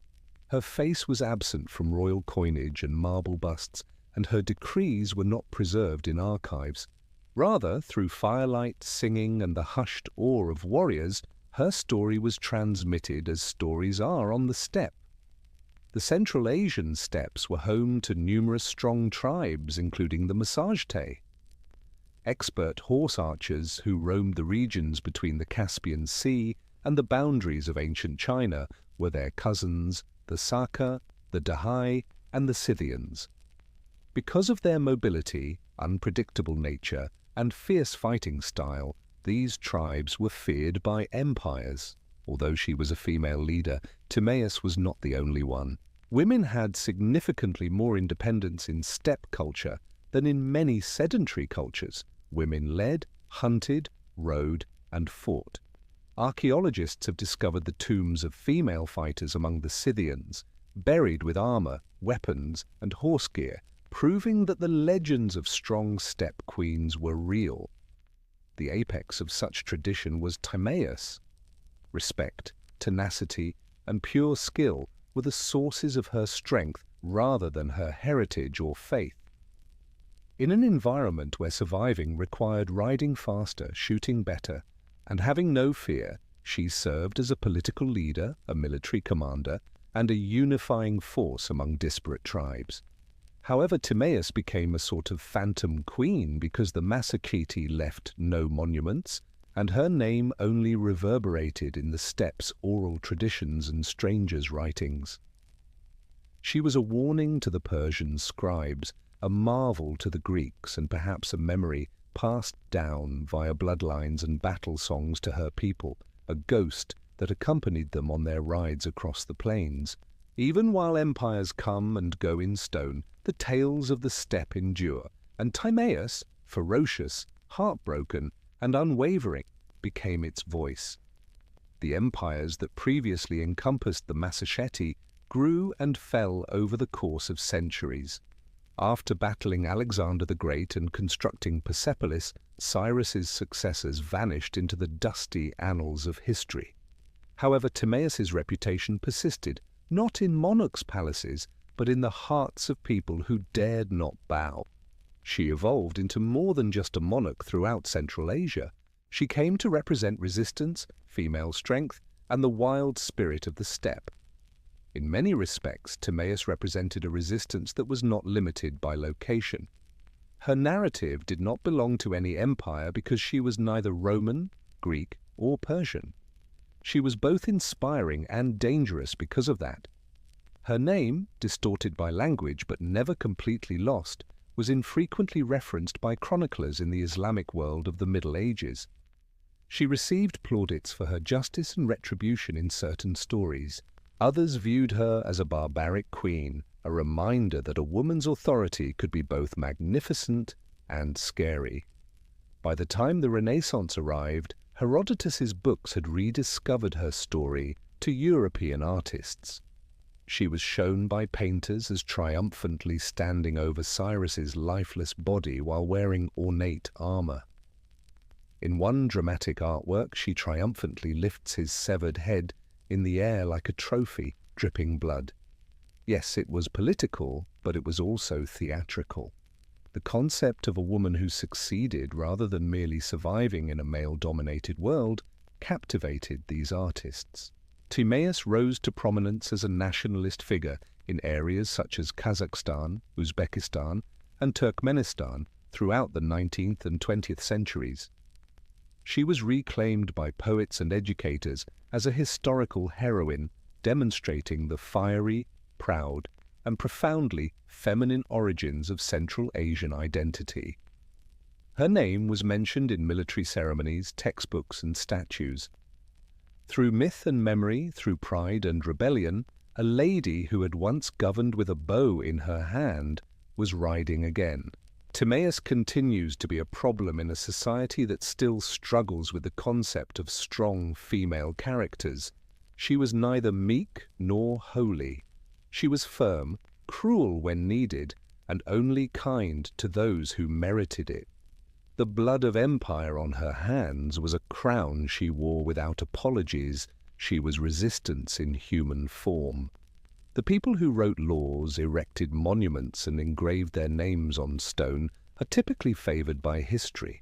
Her face was absent from royal coinage and marble busts, and her decrees were not preserved in archives. Rather, through firelight, singing, and the hushed awe of warriors, her story was transmitted as stories are on the steppe. The Central Asian steppes were home to numerous strong tribes, including the Massagetae. Expert horse archers who roamed the regions between the Caspian Sea and the boundaries of ancient China were their cousins, the Saka, the Dahai, and the Scythians. Because of their mobility, unpredictable nature, and fierce fighting style, these tribes were feared by empires. Although she was a female leader, Timaeus was not the only one. Women had significantly more independence in steppe culture than in many sedentary cultures. Women led, hunted, rode, and fought. Archaeologists have discovered the tombs of female fighters among the Scythians, buried with armor, weapons, and horse gear, proving that the legends of strong steppe queens were real. The apex of such tradition was Timaeus. Respect, tenacity, and pure skill were the sources of her strength rather than her heritage or faith. In an environment where surviving required riding faster, shooting better, and having no fear, she served as a political leader, a military commander, and a unifying force among disparate tribes. However, Timaeus became a sort of phantom queen because the Massagetae left no monuments, and her name only reverberated in the steppe's oral traditions and strangers' writings. She was a warning to the Persian scribes, a marvel to the Greeks, and perhaps a memory passed down via bloodlines and battle songs to her people, a ghost that accompanied them on their rides across the plains. Even while empires come and go in stone, the tales of the steppe endure, and Timaeus, ferocious, heartbroken, and unwavering, became its voice. The empires that previously encompassed the Massagetae grew and fell over the course of centuries. After battling Alexander the Great and constructing Persepolis, Cyrus's successors vanished into the dusty annals of history. However, Timaeus's reputation persisted, not in monarchs' palaces, but in the hearts of people who dared not bow. She evolved into more than just a monarch throughout Central Asia. She came to represent resistance, female strength, and the wild spirit of the steppe. In many respects, Timaeus represented a resistance that was not limited by location. Her narrative did not belong to any empire because she was neither Roman, Greek, or Persian. She was both inspiring and dangerous because of that. Her name, distorted by language but never completely lost, was infrequently referenced by chroniclers in the Islamic world of the Middle Ages. She received plaudits for her justice and retribution in certain stories. Others viewed her as a barbaric queen, a reminder that a woman's authority could be both magnificent and scary. By the time the Renaissance arrived, Herodotus's books had rediscovered her story to European artists. She was shown by painters as triumphantly standing over Cyrus's lifeless body while wearing ornate armor. In one dramatic artwork, she triumphantly lifts his severed head in the air like a trophy, dripping blood. Yes, it was political, but it was also theatrical. The concept of a woman who succeeded rather than merely surviving in a male-dominated world captivated these artists. Timaeus rose to prominence as a nationalist figure in areas such as Kazakhstan, Uzbekistan, and Turkmenistan throughout the 19th and 20th centuries. She was reclaimed by poets and educators as a historical heroine, demonstrating the fiery, proud, and profoundly feminine origins of Central Asian identity. Her name was mentioned in military ceremonies, textbooks, and statues. Through myth and memory, through pride and rebellion, a lady who had once governed with a bow in her hand was riding again. Timaeus continues to be a problem in a society that still struggles with the concept of strong female characters. She was neither meek nor holy. She was firm, cruel when needed, and only kind to those who merited it. The blood of empire on her hands was a crown she wore without apologies. She was resistance in human form. The people who wrote laws, erected monuments, and engraved their names on stone are typically favored by history.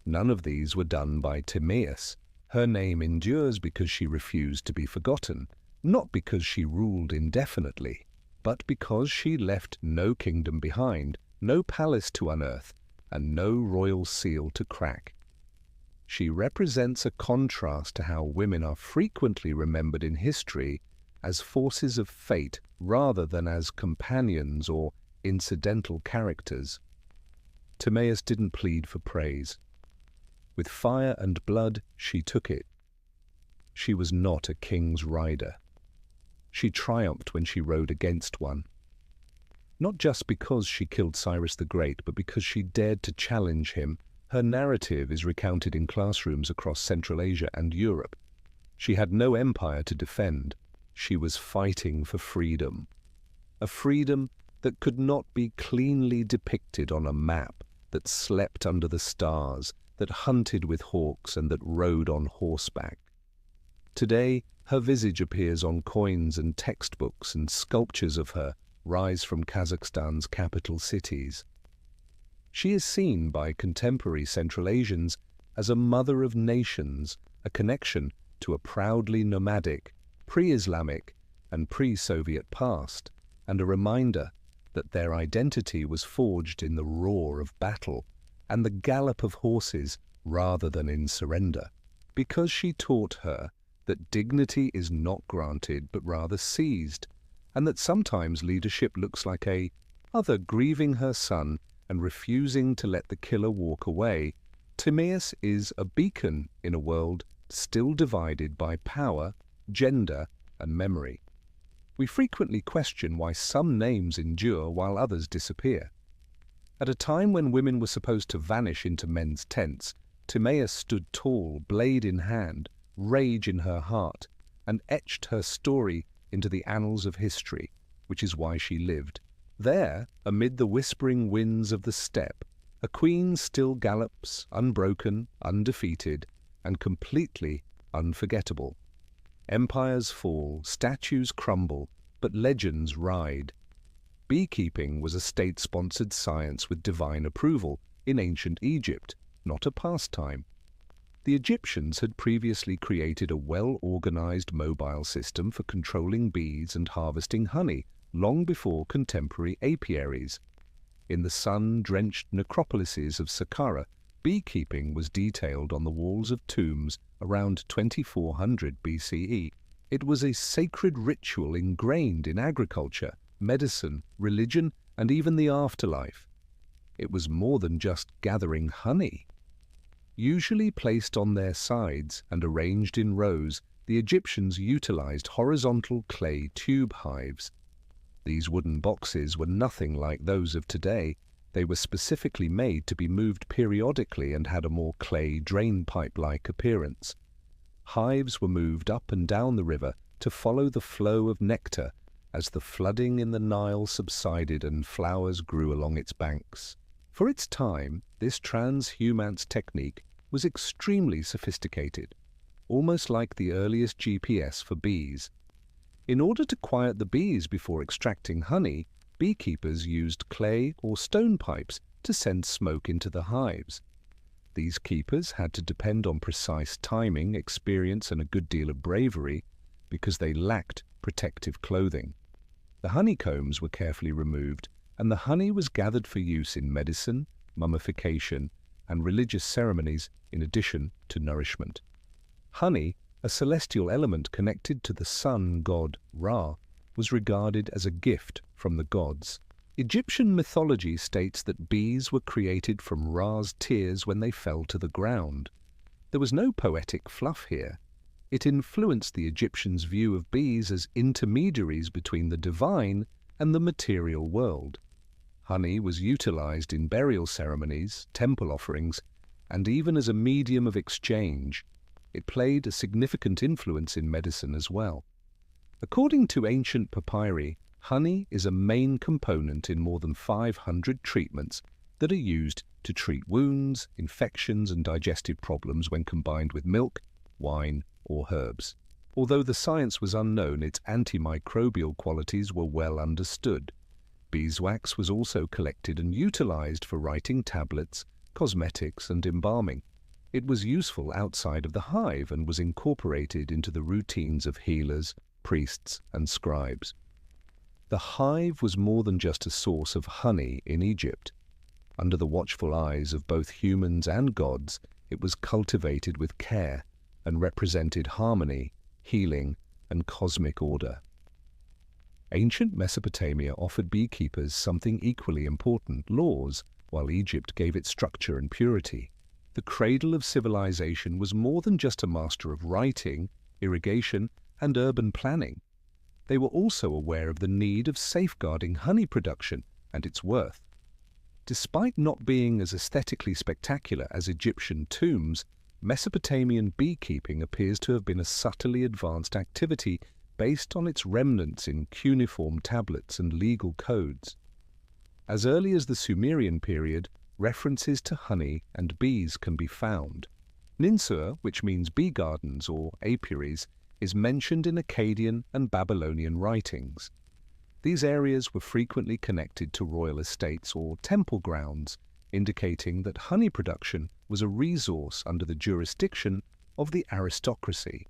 None of these were done by Timaeus. Her name endures because she refused to be forgotten, not because she ruled indefinitely, but because she left no kingdom behind, no palace to unearth, and no royal seal to crack. She represents a contrast to how women are frequently remembered in history as forces of fate rather than as companions or incidental characters. Timaeus didn't plead for praise. With fire and blood, she took it. She was not a king's rider. She triumphed when she rode against one. Not just because she killed Cyrus the Great, but because she dared to challenge him. Her narrative is recounted in classrooms across Central Asia and Europe. She had no empire to defend. She was fighting for freedom. A freedom that could not be cleanly depicted on a map, that slept under the stars, that hunted with hawks, and that rode on horseback. Today, her visage appears on coins and textbooks, and sculptures of her rise from Kazakhstan's capital cities. She is seen by contemporary Central Asians as a mother of nations, a connection to a proudly nomadic, pre-Islamic and pre-Soviet past, and a reminder that their identity was forged in the roar of battle and the gallop of horses rather than in surrender, because she taught her that dignity is not granted but rather seized, and that sometimes leadership looks like a mother grieving her son and refusing to let the killer walk away. Timaeus is a beacon in a world still divided by power, gender, and memory. We frequently question why some names endure while others disappear. At a time when women were supposed to vanish into men's tents, Timaeus stood tall, blade in hand, rage in her heart, and etched her story into the annals of history, which is why she lived. There, amid the whispering winds of the steppe, a queen still gallops, unbroken, undefeated, and completely unforgettable. Empires fall, statues crumble, but legends ride. Beekeeping was a state-sponsored science with divine approval in ancient Egypt, not a pastime. The Egyptians had previously created a well-organized mobile system for controlling bees and harvesting honey long before contemporary apiaries. In the sun-drenched necropolises of Saqqara, beekeeping was detailed on the walls of tombs around 2400 BCE. It was a sacred ritual ingrained in agriculture, medicine, religion, and even the afterlife. It was more than just gathering honey. Usually placed on their sides and arranged in rows, the Egyptians utilized horizontal clay tube hives. These wooden boxes were nothing like those of today. They were specifically made to be moved periodically and had a more clay drain pipe-like appearance. Hives were moved up and down the river to follow the flow of nectar as the flooding in the Nile subsided and flowers grew along its banks. For its time, this transhumance technique was extremely sophisticated, almost like the earliest GPS for bees. In order to quiet the bees before extracting honey, beekeepers used clay or stone pipes to send smoke into the hives. These keepers had to depend on precise timing, experience, and a good deal of bravery because they lacked protective clothing. The honeycombs were carefully removed, and the honey was gathered for use in medicine, mummification, and religious ceremonies in addition to nourishment. Honey, a celestial element connected to the sun god Ra, was regarded as a gift from the gods. Egyptian mythology states that bees were created from Ra's tears when they fell to the ground. There was no poetic fluff here. It influenced the Egyptians' view of bees as intermediaries between the divine and the material world. Honey was utilized in burial ceremonies, temple offerings, and even as a medium of exchange. It played a significant influence in medicine as well. According to ancient papyri, honey is a main component in more than 500 treatments that are used to treat wounds, infections, and digestive problems when combined with milk, wine, or herbs. Although the science was unknown, its antimicrobial qualities were well understood. Beeswax was also collected and utilized for writing tablets, cosmetics, and embalming. It was useful outside of the hive and was incorporated into the routines of healers, priests, and scribes. The hive was more than just a source of honey in Egypt. Under the watchful eyes of both humans and gods, it was cultivated with care and represented harmony, healing, and cosmic order. Ancient Mesopotamia offered beekeepers something equally important, laws, while Egypt gave it structure and purity. The cradle of civilization was more than just a master of writing, irrigation, and urban planning. They were also aware of the need of safeguarding honey production and its worth. Despite not being as aesthetically spectacular as Egyptian tombs, Mesopotamian beekeeping appears to have been a subtly advanced activity based on its remnants in cuneiform tablets and legal codes. As early as the Sumerian period, references to honey and bees can be found. Ninsur, which means bee gardens or apiaries, is mentioned in Akkadian and Babylonian writings. These areas were frequently connected to royal estates or temple grounds, indicating that honey production was a resource under the jurisdiction of the aristocracy.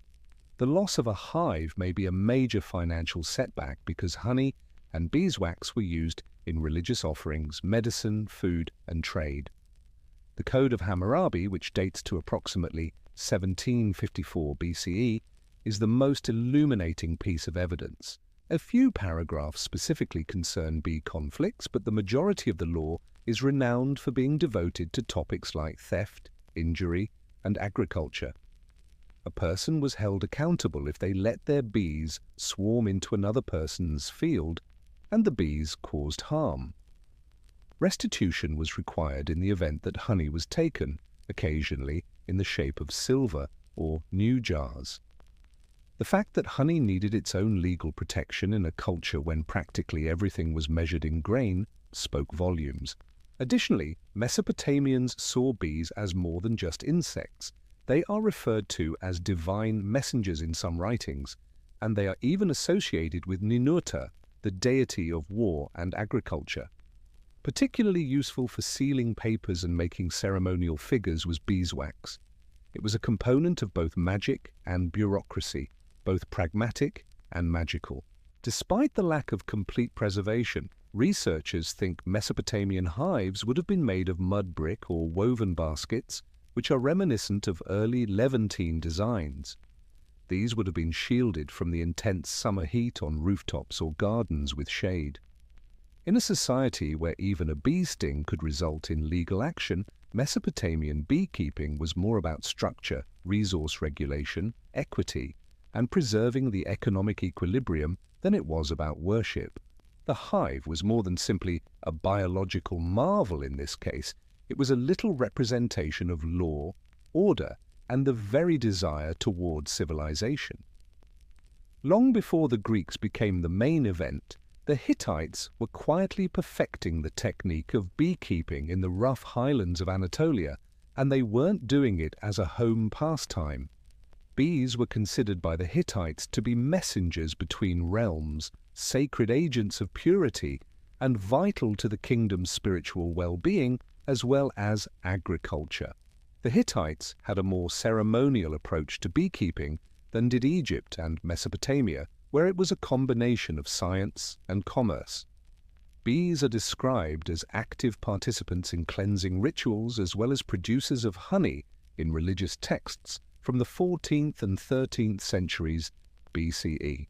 The loss of a hive may be a major financial setback because honey and beeswax were used in religious offerings, medicine, food, and trade. The Code of Hammurabi, which dates to approximately 1754 BCE, is the most illuminating piece of evidence. A few paragraphs specifically concern bee conflicts, but the majority of the law is renowned for being devoted to topics like theft, injury, and agriculture. A person was held accountable if they let their bees swarm into another person's field and the bees caused harm. Restitution was required in the event that honey was taken, occasionally in the shape of silver or new jars. The fact that honey needed its own legal protection in a culture when practically everything was measured in grain spoke volumes. Additionally, Mesopotamians saw bees as more than just insects. They are referred to as divine messengers in some writings, and they are even associated with Ninurta, the deity of war and agriculture. Particularly useful for sealing papers and making ceremonial figures was beeswax. It was a component of both magic and bureaucracy, both pragmatic and magical. Despite the lack of complete preservation, researchers think Mesopotamian hives would have been made of mud brick or woven baskets, which are reminiscent of early Levantine designs. These would have been shielded from the intense summer heat on rooftops or gardens with shade. In a society where even a bee sting could result in legal action, Mesopotamian beekeeping was more about structure, resource regulation, equity, and preserving the economic equilibrium than it was about worship. The hive was more than simply a biological marvel in this case. It was a little representation of law, order, and the very desire towards civilization. Long before the Greeks became the main event, the Hittites were quietly perfecting the technique of beekeeping in the rough highlands of Anatolia, and they weren't doing it as a home pastime. Bees were considered by the Hittites to be messengers between realms, sacred agents of purity, and vital to the kingdom's spiritual well-being as well as agriculture. The Hittites had a more ceremonial approach to beekeeping than did Egypt and Mesopotamia, where it was a combination of science and commerce. Bees are described as active participants in cleansing rituals as well as producers of honey in religious texts from the 14th and 13th centuries BCE.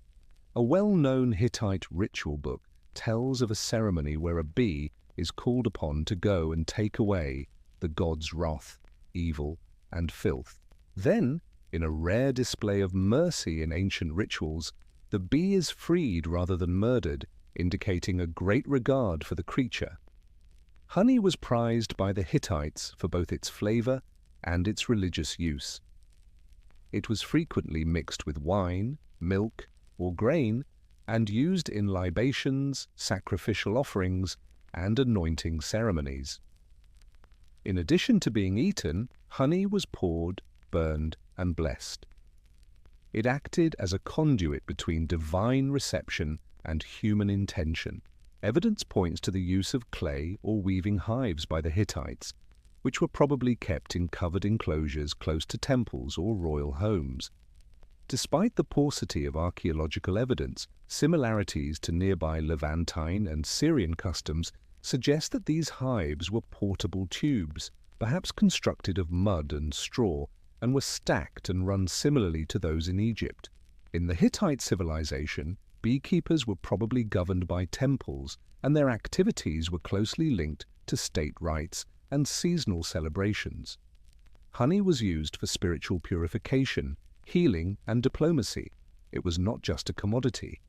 A well-known Hittite ritual book, tells of a ceremony where a bee is called upon to go and take away the god's wrath, evil, and filth. Then, in a rare display of mercy in ancient rituals, the bee is freed rather than murdered, indicating a great regard for the creature. Honey was prized by the Hittites for both its flavor and its religious use. It was frequently mixed with wine, milk, or grain, and used in libations, sacrificial offerings, and anointing ceremonies. In addition to being eaten, honey was poured, burned, and blessed. It acted as a conduit between divine reception and human intention. Evidence points to the use of clay or weaving hives by the Hittites, which were probably kept in covered enclosures close to temples or royal homes. Despite the paucity of archaeological evidence, similarities to nearby Levantine and Syrian customs suggest that these hives were portable tubes, perhaps constructed of mud and straw, and were stacked and run similarly to those in Egypt. In the Hittite civilization, beekeepers were probably governed by temples, and their activities were closely linked to state rites and seasonal celebrations. Honey was used for spiritual purification, healing, and diplomacy. It was not just a commodity.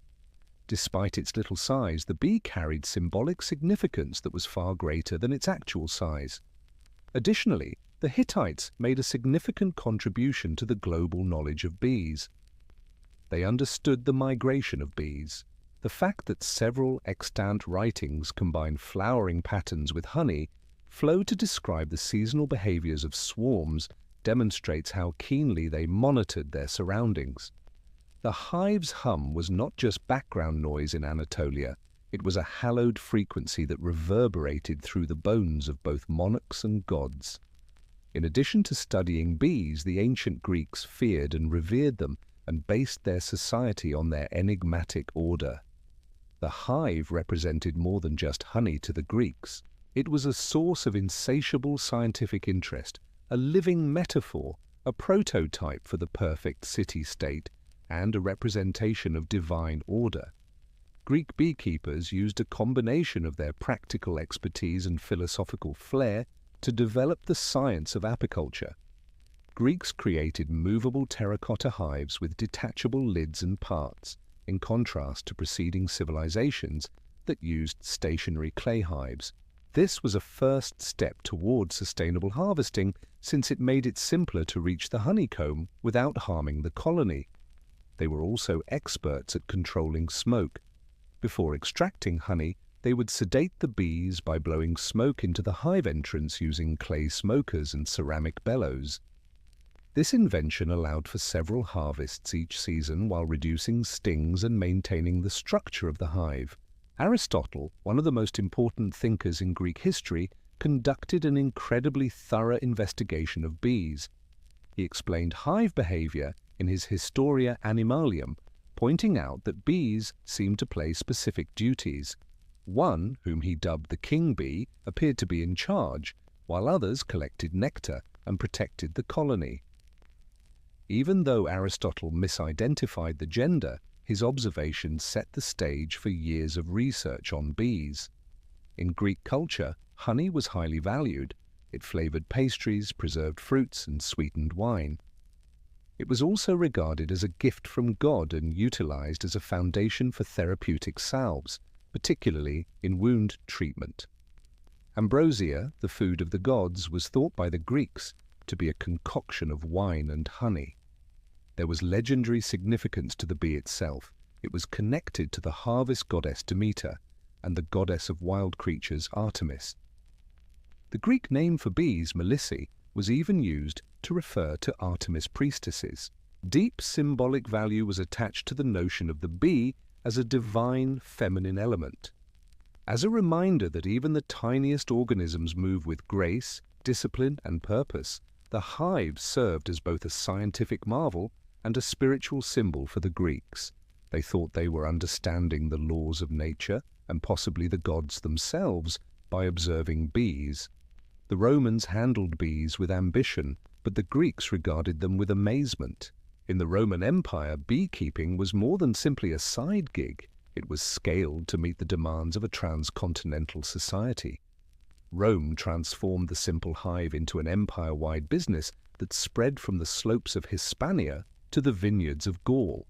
Despite its little size, the bee carried symbolic significance that was far greater than its actual size. Additionally, the Hittites made a significant contribution to the global knowledge of bees. They understood the migration of bees. The fact that several extant writings combine flowering patterns with honey flow to describe the seasonal behaviors of swarms demonstrates how keenly they monitored their surroundings. The hive's hum was not just background noise in Anatolia, it was a hallowed frequency that reverberated through the bones of both monarchs and gods. In addition to studying bees, the ancient Greeks feared and revered them and based their society on their enigmatic order. The hive represented more than just honey to the Greeks. It was a source of insatiable scientific interest, a living metaphor, a prototype for the perfect city-state, and a representation of divine order. Greek beekeepers used a combination of their practical expertise and philosophical flair to develop the science of apiculture. Greeks created movable terracotta hives with detachable lids and parts, in contrast to preceding civilizations that used stationary clay hives. This was a first step toward sustainable harvesting, since it made it simpler to reach the honeycomb without harming the colony. They were also experts at controlling smoke. Before extracting honey, they would sedate the bees by blowing smoke into the hive entrance using clay smokers and ceramic bellows. This invention allowed for several harvests each season while reducing stings and maintaining the structure of the hive. Aristotle, one of the most important thinkers in Greek history, conducted an incredibly thorough investigation of bees. He explained hive behavior in his Historia Animalium, pointing out that bees seemed to play specific duties. One, whom he dubbed the king bee, appeared to be in charge, while others collected nectar and protected the colony. Even though Aristotle misidentified the gender, his observations set the stage for years of research on bees. In Greek culture, honey was highly valued. It flavored pastries, preserved fruits, and sweetened wine. It was also regarded as a gift from God and utilized as a foundation for therapeutic salves, particularly in wound treatment. Ambrosia, the food of the gods, was thought by the Greeks to be a concoction of wine and honey. There was legendary significance to the bee itself. It was connected to the harvest goddess Demeter and the goddess of wild creatures Artemis. The Greek name for bees, Melissae, was even used to refer to Artemis priestesses. Deep symbolic value was attached to the notion of the bee as a divine feminine element. As a reminder that even the tiniest organisms move with grace, discipline, and purpose, the hive served as both a scientific marvel and a spiritual symbol for the Greeks. They thought they were understanding the laws of nature and possibly the gods themselves by observing bees. The Romans handled bees with ambition, but the Greeks regarded them with amazement. In the Roman Empire, beekeeping was more than simply a side gig. It was scaled to meet the demands of a transcontinental society. Rome transformed the simple hive into an empire-wide business that spread from the slopes of Hispania to the vineyards of Gaul.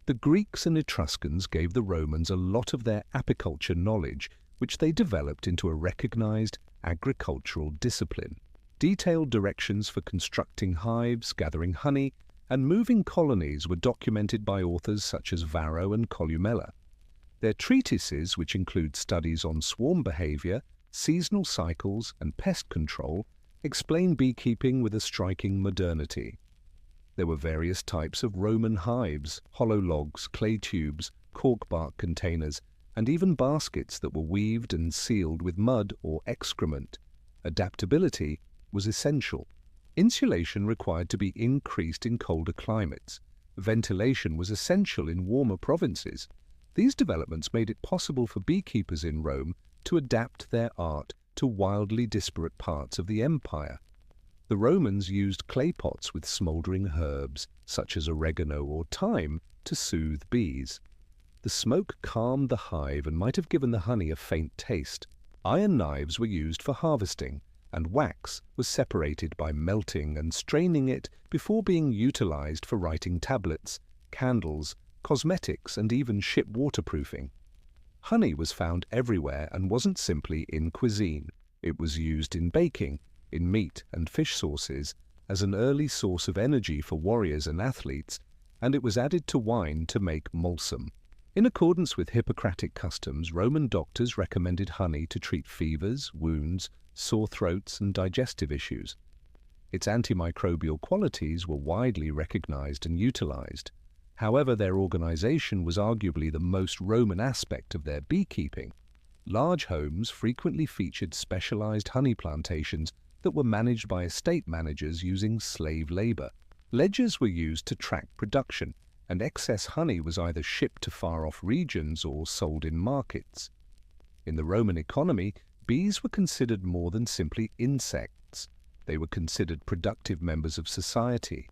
The Greeks and Etruscans gave the Romans a lot of their apiculture knowledge, which they developed into a recognized agricultural discipline. Detailed directions for constructing hives, gathering honey, and moving colonies were documented by authors such as Varro and Columella. Their treatises, which include studies on swarm behavior, seasonal cycles, and pest control, explain beekeeping with a striking modernity. There were various types of Roman hives, hollow logs, clay tubes, cork bark containers, and even baskets that were weaved and sealed with mud or excrement. Adaptability was essential. Insulation required to be increased in colder climates. Ventilation was essential in warmer provinces. These developments made it possible for beekeepers in Rome to adapt their art to wildly disparate parts of the empire. The Romans used clay pots with smouldering herbs, such as oregano or thyme, to soothe bees. The smoke calmed the hive and might have given the honey a faint taste. Iron knives were used for harvesting, and wax was separated by melting and straining it before being utilized for writing tablets, candles, cosmetics, and even ship waterproofing. Honey was found everywhere and wasn't simply in cuisine. It was used in baking, in meat and fish sauces, as an early source of energy for warriors and athletes, and it was added to wine to make balsam. In accordance with Hippocratic customs, Roman doctors recommended honey to treat fevers, wounds, sore throats, and digestive issues. Its antimicrobial qualities were widely recognized and utilized. However, their organization was arguably the most Roman aspect of their beekeeping. Large homes frequently featured specialized honey plantations that were managed by estate managers using slave labor. Ledgers were used to track production, and excess honey was either shipped to far-off regions or sold in markets. In the Roman economy, bees were considered more than simply insects. They were considered productive members of society.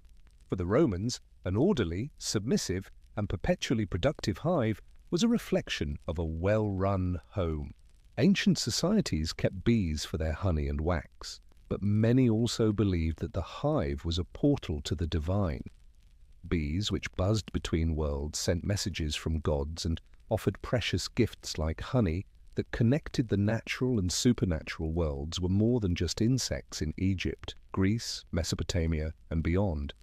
For the Romans, an orderly, submissive, and perpetually productive hive was a reflection of a well-run home. Ancient societies kept bees for their honey and wax, but many also believed that the hive was a portal to the divine. Bees, which buzzed between worlds, sent messages from gods and offered precious gifts like honey that connected the natural and supernatural worlds, were more than just insects in Egypt, Greece, Mesopotamia, and beyond.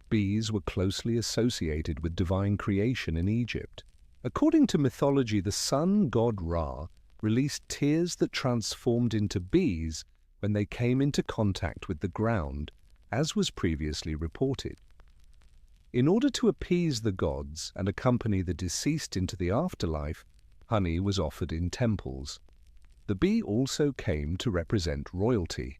Bees were closely associated with divine creation in Egypt. According to mythology, the sun god Ra released tears that transformed into bees when they came into contact with the ground, as was previously reported. In order to appease the gods and accompany the deceased into the afterlife, honey was offered in temples. The bee also came to represent royalty.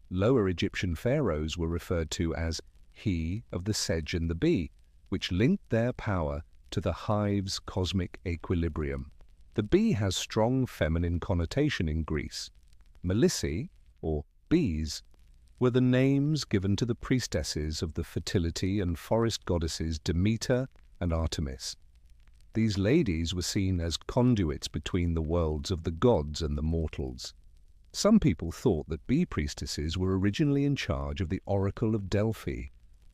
Lower Egyptian pharaohs were referred to as he of the sedge and the bee, which linked their power to the hive's cosmic equilibrium. The bee has strong feminine connotation in Greece. Melissae, or bees, were the names given to the priestesses of the fertility and forest goddesses Demeter and Artemis. These ladies were seen as conduits between the worlds of the gods and the mortals. Some people thought that bee priestesses were originally in charge of the Oracle of Delphi,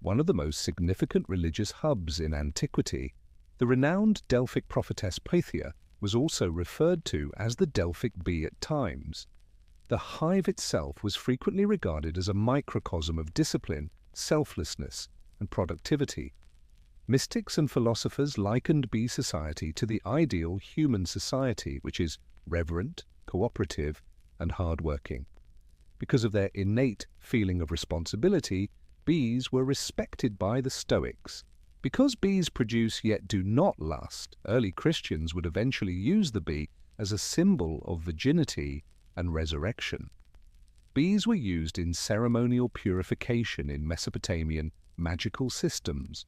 one of the most significant religious hubs in antiquity. The renowned Delphic prophetess Pythia was also referred to as the Delphic bee at times. The hive itself was frequently regarded as a microcosm of discipline, selflessness, and productivity. Mystics and philosophers likened bee society to the ideal human society, which is reverent, cooperative, and hardworking. Because of their innate feeling of responsibility, bees were respected by the Stoics. Because bees produce yet do not lust, early Christians would eventually use the bee as a symbol of virginity and resurrection. Bees were used in ceremonial purification in Mesopotamian magical systems.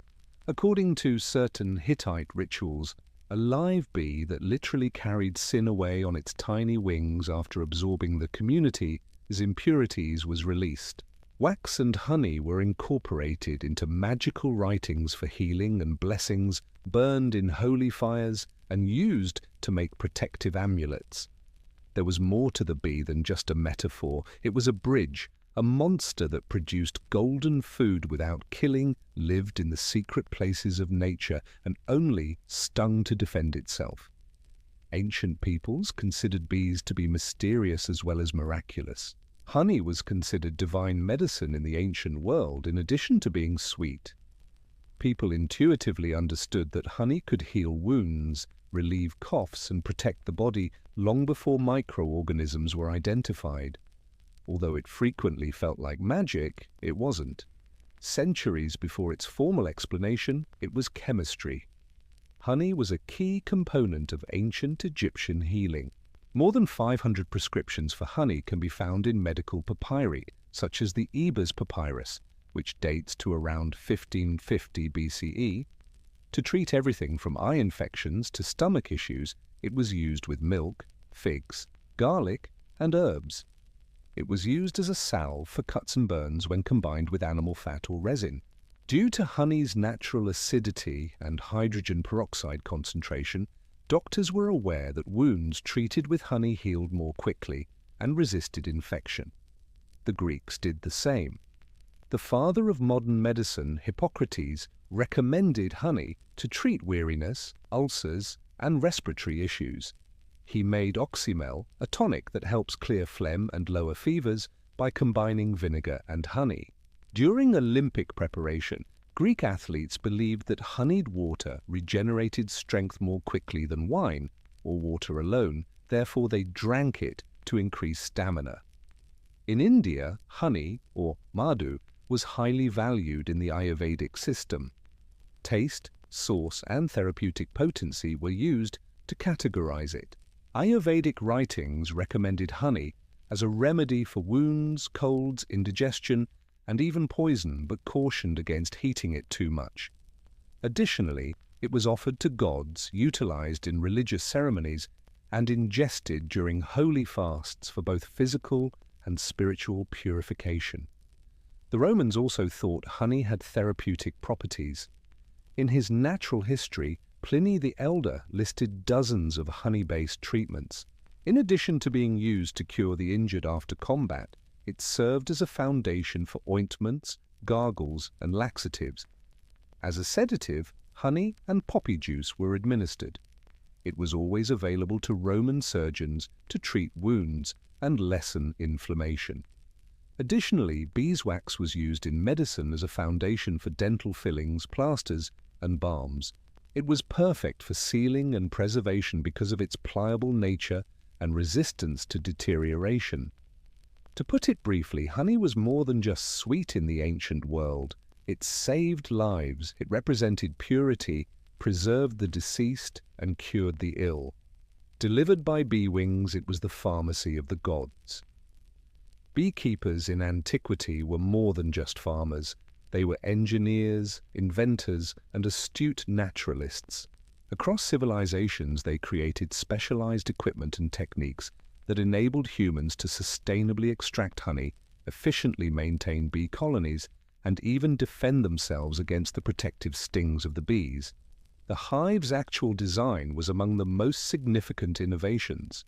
According to certain Hittite rituals, a live bee that literally carried sin away on its tiny wings after absorbing the community's impurities was released. Wax and honey were incorporated into magical writings for healing and blessings, burned in holy fires, and used to make protective amulets. There was more to the bee than just a metaphor. It was a bridge, a monster that produced golden food without killing, lived in the secret places of nature, and only stung to defend itself. Ancient peoples considered bees to be mysterious as well as miraculous. Honey was considered divine medicine in the ancient world, in addition to being sweet. People intuitively understood that honey could heal wounds, relieve coughs, and protect the body long before microorganisms were identified. Although it frequently felt like magic, it wasn't. Centuries before its formal explanation, it was chemistry. Honey was a key component of ancient Egyptian healing. More than 500 prescriptions for honey can be found in medical papyri, such as the Ebers papyrus, which dates to around 1550 BCE. To treat everything from eye infections to stomach issues, it was used with milk, figs, garlic, and herbs. It was used as a salve for cuts and burns when combined with animal fat or resin. Due to honey's natural acidity and hydrogen peroxide concentration, doctors were aware that wounds treated with honey healed more quickly and resisted infection. The Greeks did the same. The father of modern medicine, Hippocrates, recommended honey to treat weariness, ulcers, and respiratory issues. He made oxymel, a tonic that helps clear phlegm and lower fevers, by combining vinegar and honey. During Olympic preparation, Greek athletes believed that honeyed water regenerated strength more quickly than wine or water alone, therefore they drank it to increase stamina. In India, honey, or madhu, was highly valued in the Ayurvedic system. Taste, source, and therapeutic potency were used to categorize it. Ayurvedic writings recommended honey as a remedy for wounds, colds, indigestion, and even poison, but cautioned against heating it too much. Additionally, it was offered to gods, utilized in religious ceremonies, and ingested during holy fasts for both physical and spiritual purification. The Romans also thought honey had therapeutic properties. In his Natural History, Pliny the Elder listed dozens of honey-based treatments. In addition to being used to cure the injured after combat, it served as a foundation for ointments, gargles, and laxatives. As a sedative, honey and poppy juice were administered. It was always available to Roman surgeons to treat wounds and lessen inflammation. Additionally, beeswax was used in medicine as a foundation for dental fillings, plasters, and balms. It was perfect for sealing and preservation because of its pliable nature and resistance to deterioration. To put it briefly, honey was more than just sweet in the ancient world. It saved lives, it represented purity, preserved the deceased, and cured the ill. Delivered by bee wings, it was the pharmacy of the gods. Beekeepers in antiquity were more than just farmers. They were engineers, inventors, and astute naturalists. Across civilizations, they created specialized equipment and techniques that enabled humans to sustainably extract honey, efficiently maintain bee colonies, and even defend themselves against the protective stings of the bees. The hive's actual design was among the most significant innovations.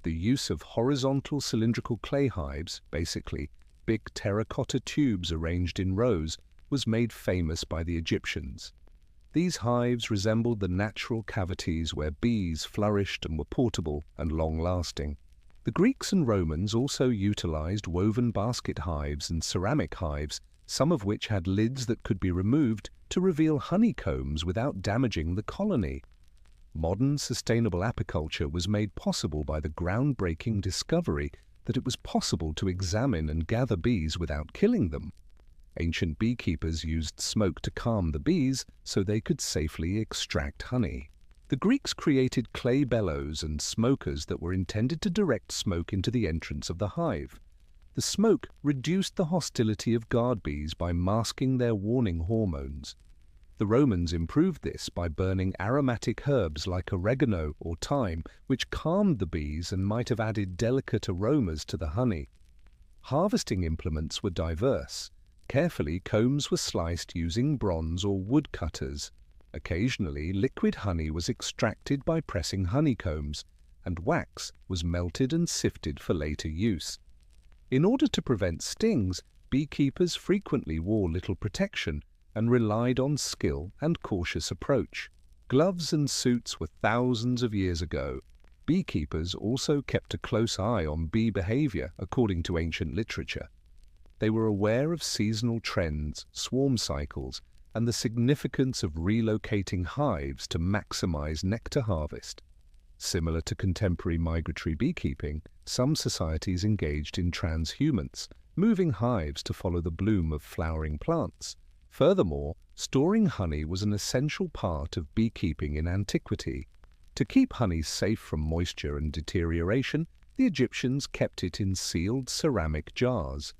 The use of horizontal cylindrical clay hives, basically big terracotta tubes arranged in rows, was made famous by the Egyptians. These hives resembled the natural cavities where bees flourished and were portable and long-lasting. The Greeks and Romans also utilized woven basket hives and ceramic hives, some of which had lids that could be removed to reveal honeycombs without damaging the colony. Modern sustainable apiculture was made possible by the groundbreaking discovery that it was possible to examine and gather bees without killing them. Ancient beekeepers used smoke to calm the bees so they could safely extract honey. The Greeks created clay bellows and smokers that were intended to direct smoke into the entrance of the hive. The smoke reduced the hostility of guard bees by masking their warning hormones. The Romans improved this by burning aromatic herbs like oregano or thyme, which calmed the bees and might have added delicate aromas to the honey. Harvesting implements were diverse. Carefully, combs were sliced using bronze or wood cutters. Occasionally, liquid honey was extracted by pressing honeycombs, and wax was melted and sifted for later use. In order to prevent stings, beekeepers frequently wore little protection and relied on skill and cautious approach. Gloves and suits were thousands of years ago. Beekeepers also kept a close eye on bee behavior, according to ancient literature. They were aware of seasonal trends, swarm cycles, and the significance of relocating hives to maximize nectar harvest. Similar to contemporary migratory beekeeping, some societies engaged in transhumance, moving hives to follow the bloom of flowering plants. Furthermore, storing honey was an essential part of beekeeping in antiquity. To keep honey safe from moisture and deterioration, the Egyptians kept it in sealed ceramic jars.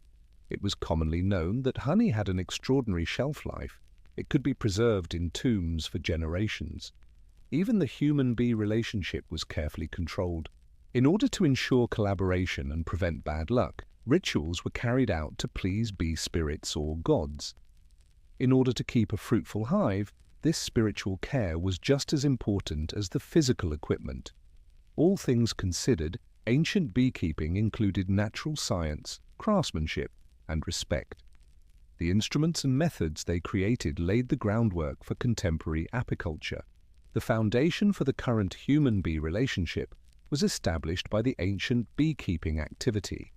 It was commonly known that honey had an extraordinary shelf life. It could be preserved in tombs for generations. Even the human-bee relationship was carefully controlled. In order to ensure collaboration and prevent bad luck, rituals were carried out to please bee spirits or gods. In order to keep a fruitful hive, this spiritual care was just as important as the physical equipment. All things considered, ancient beekeeping included natural science, craftsmanship, and respect. The instruments and methods they created laid the groundwork for contemporary apiculture. The foundation for the current human-bee relationship was established by the ancient beekeeping activity.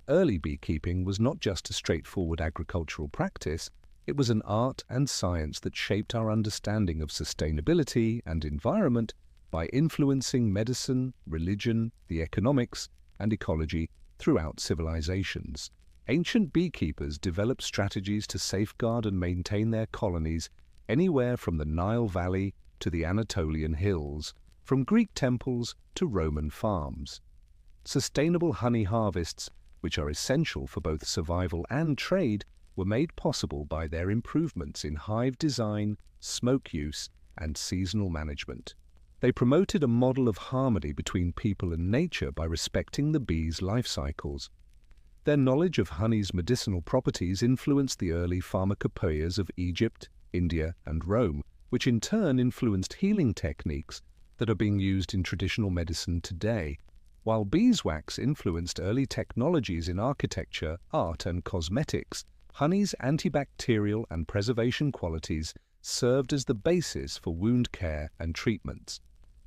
Early beekeeping was not just a straightforward agricultural practice, it was an art and science that shaped our understanding of sustainability and environment by influencing medicine, religion, the economics, and ecology throughout civilizations. Ancient beekeepers developed strategies to safeguard and maintain their colonies anywhere from the Nile Valley to the Anatolian hills, from Greek temples to Roman farms. Sustainable honey harvests, which are essential for both survival and trade, were made possible by their improvements in hive design, smoke use, and seasonal management. They promoted a model of harmony between people and nature by respecting the bees' life cycles. Their knowledge of honey's medicinal properties influenced the early pharmacopoeias of Egypt, India, and Rome, which in turn influenced healing techniques that are being used in traditional medicine today. While beeswax influenced early technologies in architecture, art, and cosmetics, honey's antibacterial and preservation qualities served as the basis for wound care and treatments.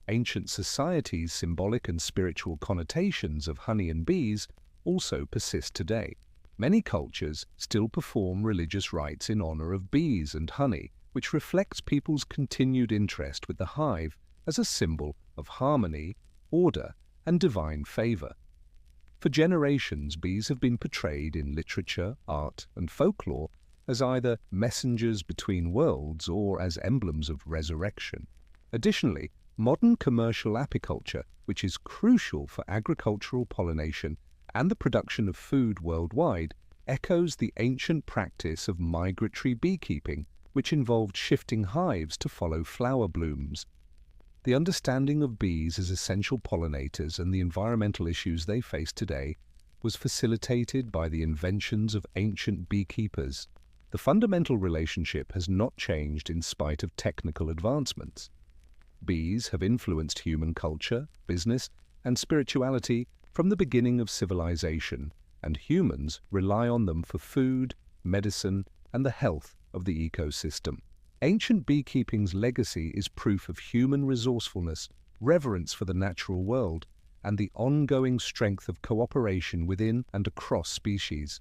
Ancient societies' symbolic and spiritual connotations of honey and bees also persist today. Many cultures still perform religious rites in honor of bees and honey, which reflects people's continued interest with the hive as a symbol of harmony, order, and divine favor. For generations, bees have been portrayed in literature, art, and folklore as either messengers between worlds or as emblems of resurrection. Additionally, modern commercial apiculture, which is crucial for agricultural pollination and the production of food worldwide, echoes the ancient practice of migratory beekeeping, which involved shifting hives to follow flower blooms. The understanding of bees as essential pollinators and the environmental issues they face today was facilitated by the inventions of ancient beekeepers. The fundamental relationship has not changed in spite of technical advancements. Bees have influenced human culture, business, and spirituality from the beginning of civilization, and humans rely on them for food, medicine, and the health of the ecosystem. Ancient beekeeping's legacy is proof of human resourcefulness, reverence for the natural world, and the ongoing strength of cooperation within and across species.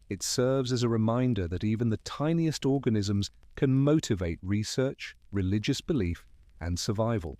It serves as a reminder that even the tiniest organisms can motivate research, religious belief, and survival.